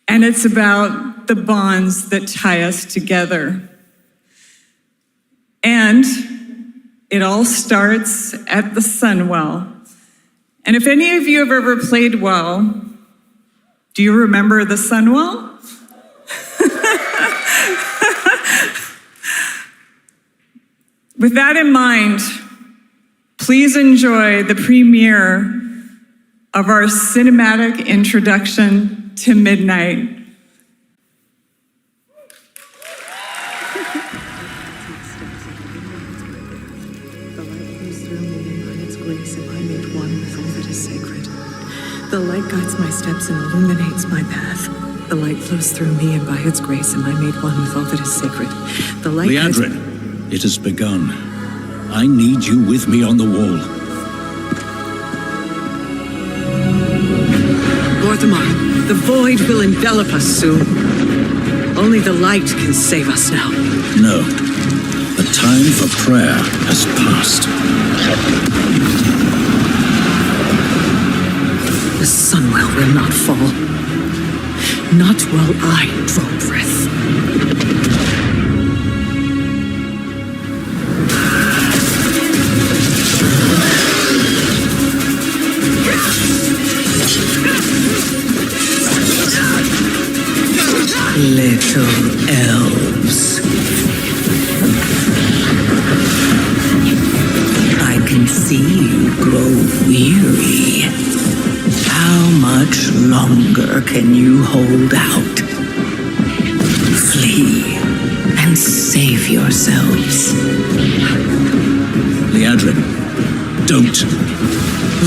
And it's about the bonds that tie us together. And it all starts at the Sunwell. And if any of you have ever played WoW, do you remember the Sunwell? With that in mind, please enjoy the premiere of our cinematic introduction to Midnight. The light guides my steps and illuminates my path. The light flows through me, and by its grace am I made one with all that is sacred. The light Liadrin, it has begun. I need you with me on the wall. Orthamar, the void will envelop us soon. Only the light can save us now. No. The time for prayer has passed. The Sunwell will not fall. Not while I draw breath. Little elves. I can see you grow weary. How much longer can you hold out? Flee and save yourselves. Liadrin, don't.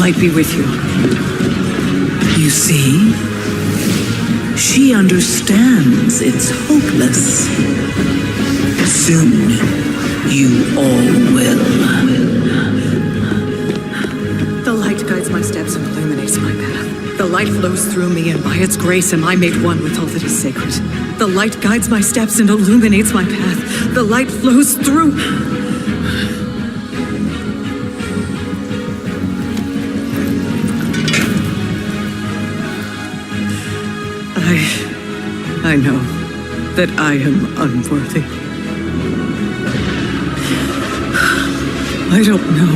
Light be with you. You see? She understands it's hopeless. Soon, you all will. The light guides my steps and illuminates my path. The light flows through me, and by its grace am I made one with all that is sacred. The light guides my steps and illuminates my path. The light flows through. I know that I am unworthy. I don't know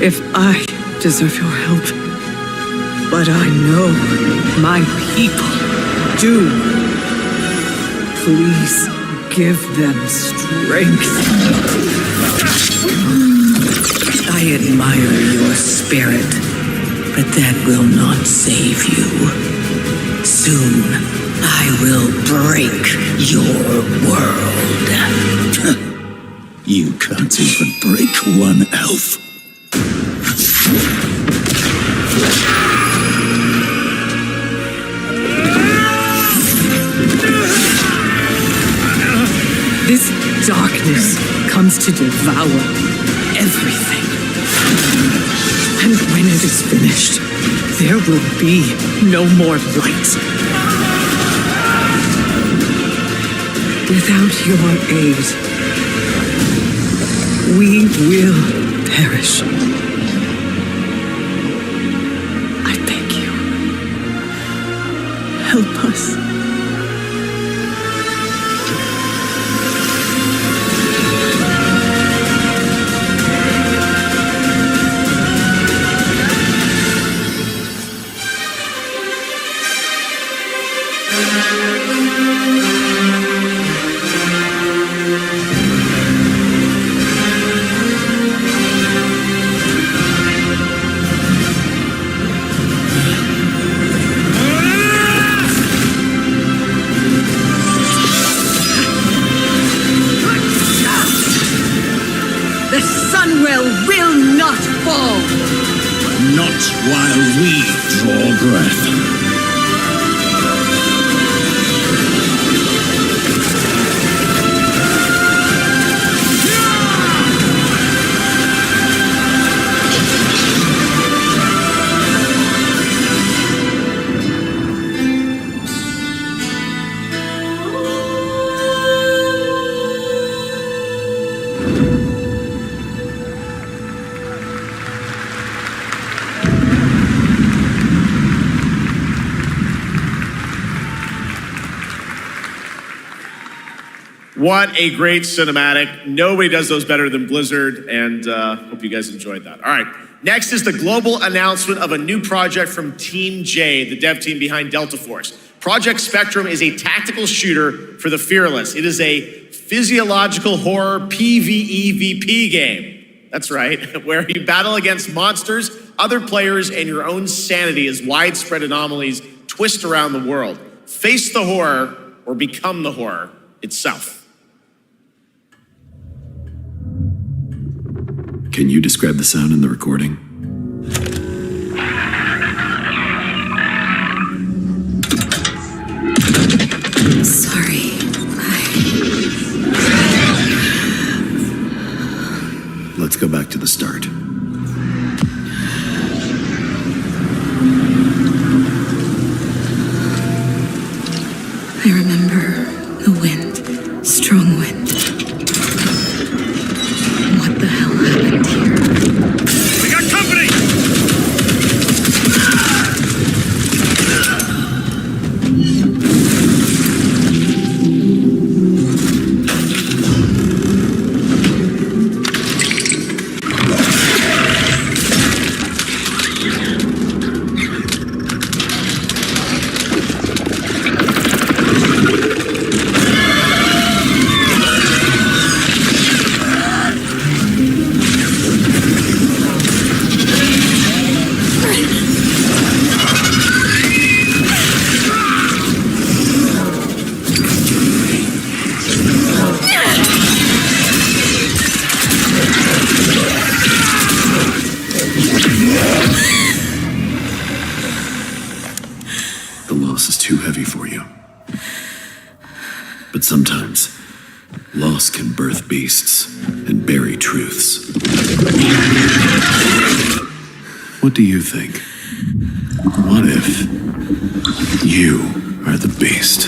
if I deserve your help, but I know my people do. Please give them strength. I admire your spirit, but that will not save you. Soon, I will break your world. You can't even break one elf. This darkness comes to devour everything. And when it is finished, there will be no more light. Without your aid, we will perish. I beg you, help us. The Sunwell will not fall! Not while we draw breath. What a great cinematic. Nobody does those better than Blizzard, and hope you guys enjoyed that. All right, next is the global announcement of a new project from Team J, the dev team behind Delta Force. Project Spectrum is a tactical shooter for the fearless. It is a physiological horror PvEVP game. That's right, where you battle against monsters, other players, and your own sanity as widespread anomalies twist around the world. Face the horror or become the horror itself. Can you describe the sound in the recording? Sorry. Let's go back to the start. I remember the wind, strong wind. What the hell happened here? We got company! The loss is too heavy for you. But sometimes, loss can birth beasts and bury truths. What do you think? What if you are the beast?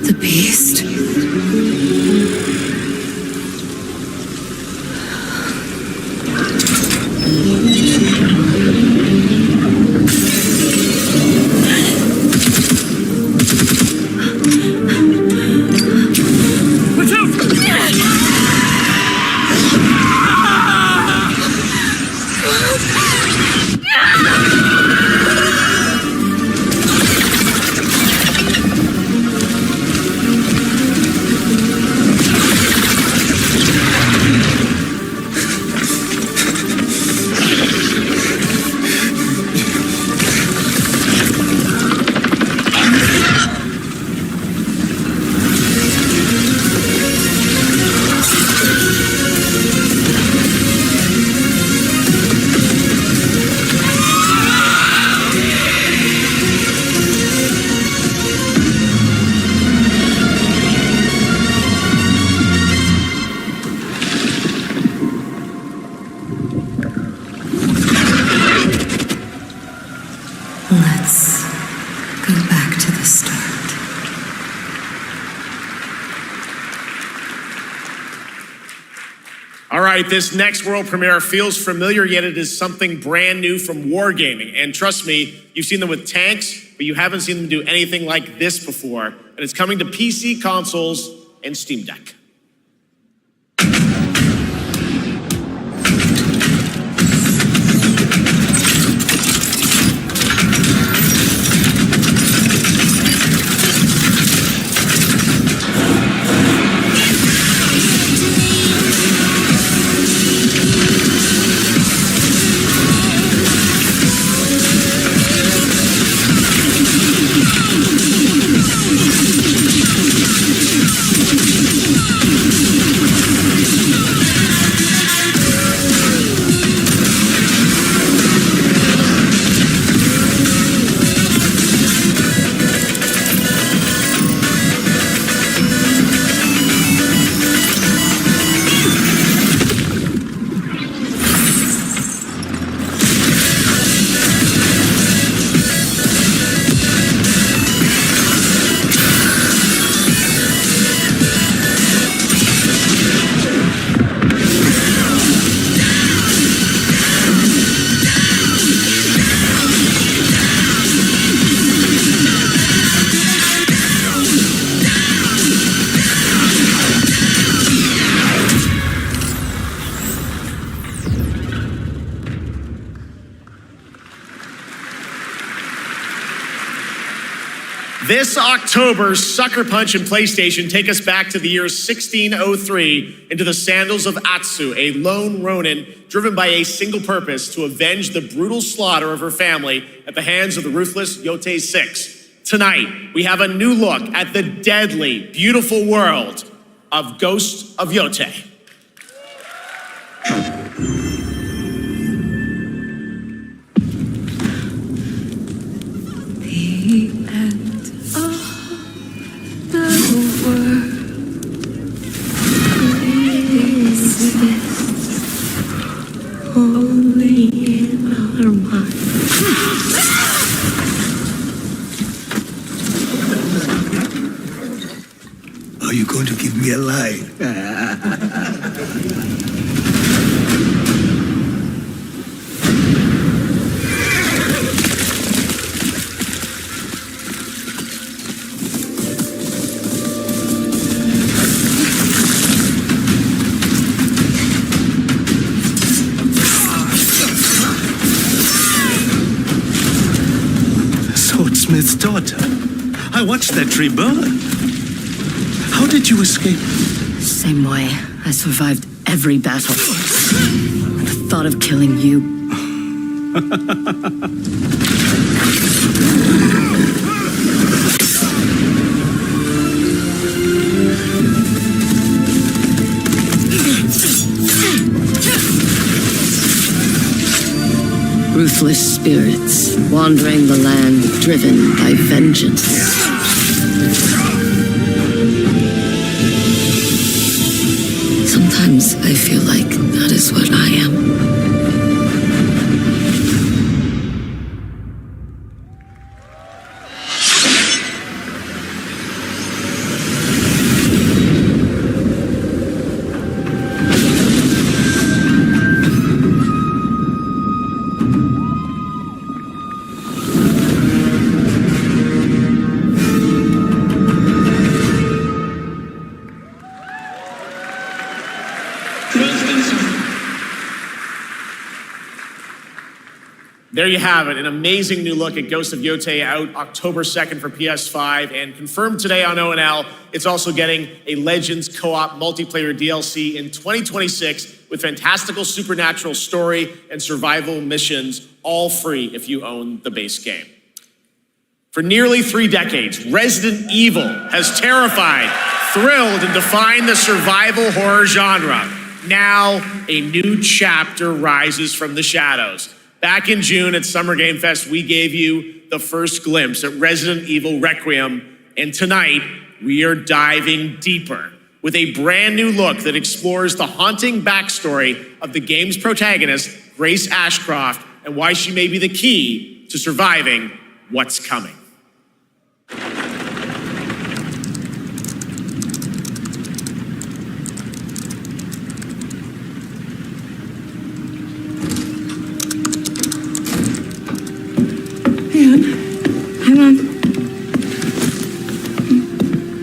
The beast? Watch out! All right, this next world premiere feels familiar, yet it is something brand new from Wargaming. And trust me, you've seen them with tanks, but you haven't seen them do anything like this before. And it's coming to PC, consoles, and Steam Deck. This October, Sucker Punch and PlayStation take us back to the year 1603 into the sandals of Atsu, a lone Ronin driven by a single purpose to avenge the brutal slaughter of her family at the hands of the ruthless Yotei Six. Tonight, we have a new look at the deadly, beautiful world of Ghost of Yotei. Are you going to give me a line? Swordsmith's daughter. I watched that tree burn. How did you escape? Same way. I survived every battle. The thought of killing you. Ruthless spirits wandering the land, driven by vengeance. Sometimes I feel like that is what I am. There you have it, an amazing new look at Ghost of Yotei, out October 2nd for PS5, and confirmed today on ONL. It's also getting a Legends co-op multiplayer DLC in 2026 with fantastical supernatural story and survival missions, all free if you own the base game. For nearly 3 decades, Resident Evil has terrified, thrilled, and defined the survival horror genre. Now, a new chapter rises from the shadows. Back in June at Summer Game Fest, we gave you the first glimpse at Resident Evil Requiem, and tonight we are diving deeper with a brand new look that explores the haunting backstory of the game's protagonist, Grace Ashcroft, and why she may be the key to surviving what's coming. Come on.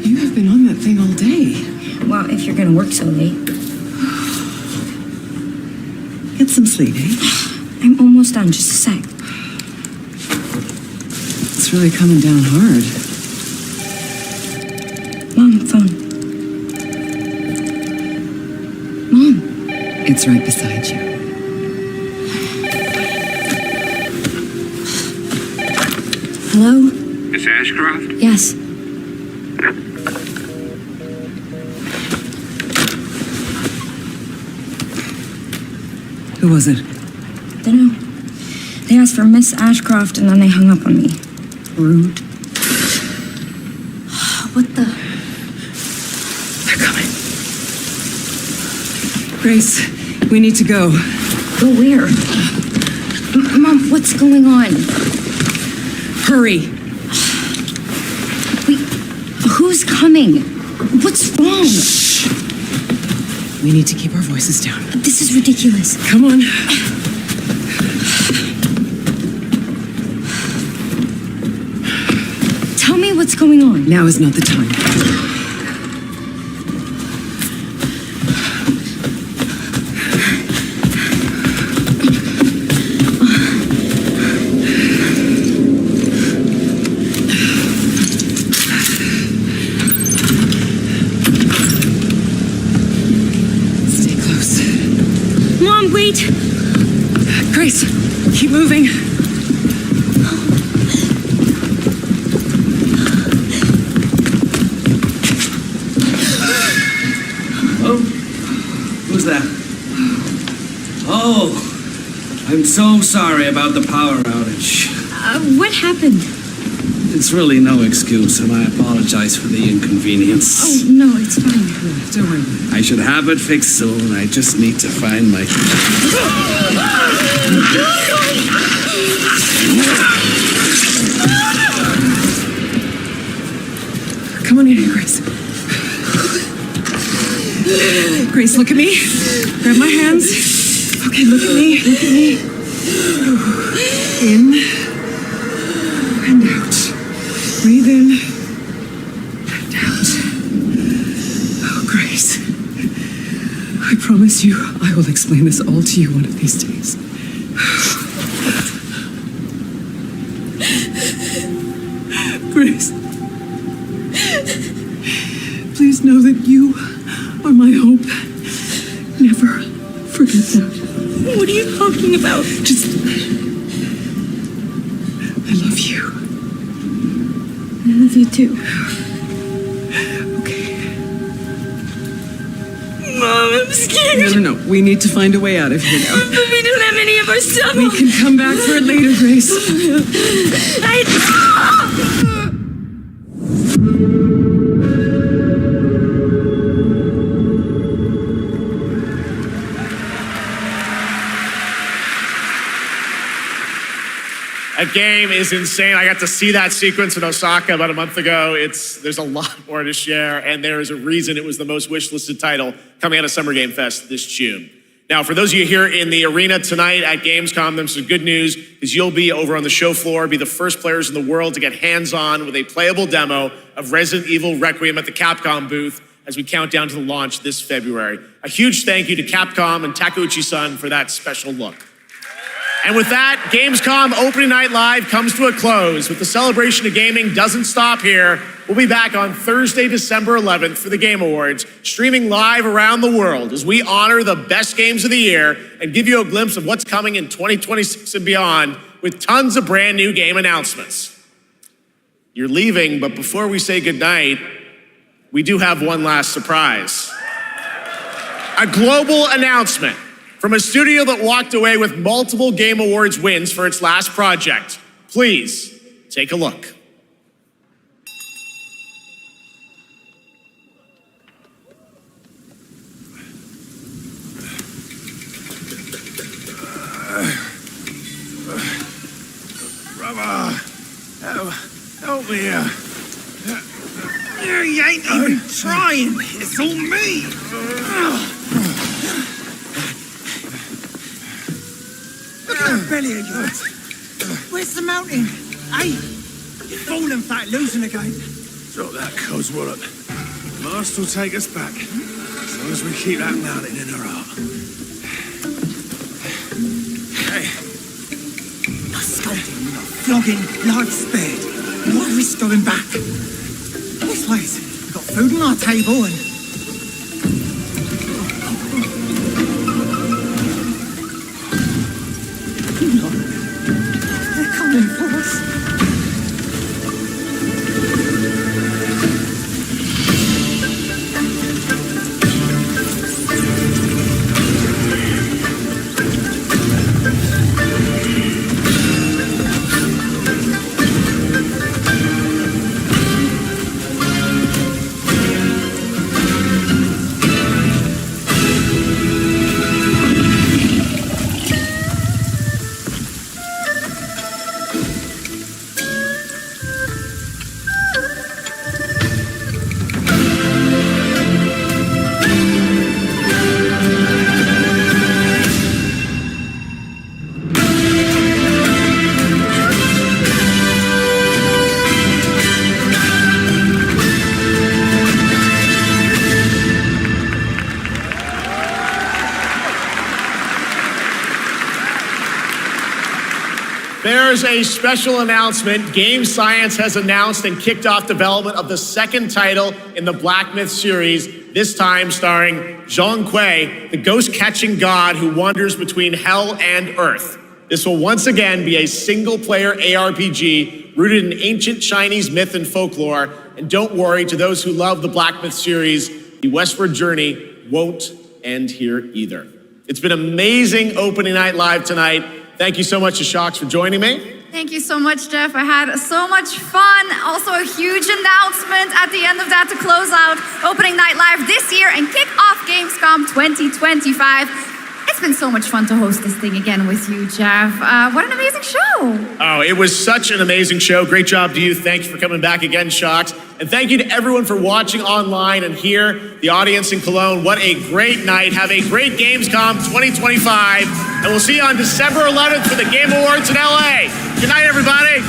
You have been on that thing all day. Well, if you're gonna work so late. Get some sleep, eh? I'm almost done, just a sec. It's really coming down hard. Mom, phone. Mom. It's right beside you. Hello? Miss Ashcroft? Yes. Who was it? Dunno. They asked for Miss Ashcroft and then they hung up on me. Rude. What the? They're coming. Grace, we need to go. Go where? Mom, what's going on? Hurry. Wait, who's coming? What's wrong? Shh. We need to keep our voices down. This is ridiculous. Come on. Tell me what's going on. Now is not the time. Stay close. Mom, wait. Grace, keep moving. Who's that? Oh, I'm so sorry about the power outage. What happened? It's really no excuse, and I apologize for the inconvenience. Oh, no, it's fine. Don't worry. I should have it fixed soon. I just need to find my... Come on in here, Grace. Grace, look at me. Grab my hands. Okay, look at me. Look at me. In and out. Breathe in and out. Oh, Grace. I promise you, I will explain this all to you one of these days. Grace. Please know that you are my hope. Never forget that. What are you talking about? Just... I love you. I love you too. Okay. Mom, I'm scared. No. We need to find a way out of here now. But we don't have any of our stuff. We can come back for it later, Grace. That game is insane. I got to see that sequence in Osaka about a month ago. There's a lot more to share, and there is a reason it was the most wishlisted title coming out of Summer Game Fest this June. Now, for those of you here in the arena tonight at Gamescom, there's some good news, because you'll be over on the show floor, be the first players in the world to get hands-on with a playable demo of Resident Evil Requiem at the Capcom booth as we count down to the launch this February. A huge thank you to Capcom and Takeuchi-san for that special look. And with that, Gamescom Opening Night Live comes to a close, but the celebration of gaming doesn't stop here. We'll be back on Thursday, December 11th for the Game Awards, streaming live around the world as we honor the best games of the year and give you a glimpse of what's coming in 2026 and beyond with tons of brand new game announcements. You're leaving, but before we say goodnight, we do have one last surprise. A global announcement from a studio that walked away with multiple Game Awards wins for its last project. Please, take a look. Brother, help me here. You ain't even trying. It's all me. Look at that belly of yours. Where's the mountain? Hey, You're falling flat, losing again. Drop that coswallop. Master will take us back. As long as we keep that mountain in our heart. Hey. No scolding, no flogging, life spared. Why risk going back? This ways, we've got food on our table and... They're coming for us. There's a special announcement. Game Science has announced and kicked off development of the second title in the Black Myth series, this time starring Zhong Kui, the ghost-catching god who wanders between hell and earth. This will once again be a single-player ARPG rooted in ancient Chinese myth and folklore. And don't worry, to those who love the Black Myth series, the westward journey won't end here either. It's been amazing opening night live tonight. Thank you so much to Shocks for joining me. Thank you so much, Jeff. I had so much fun. Also, a huge announcement at the end of that to close out opening night live this year and kick off Gamescom 2025. It's been so much fun to host this thing again with you, Jeff. What an amazing show. Oh, it was such an amazing show. Great job to you. Thank you for coming back again, Shocks. And thank you to everyone for watching online and here, the audience in Cologne. What a great night. Have a great Gamescom 2025. And we'll see you on December 11th for the Game Awards in LA. Good night, everybody.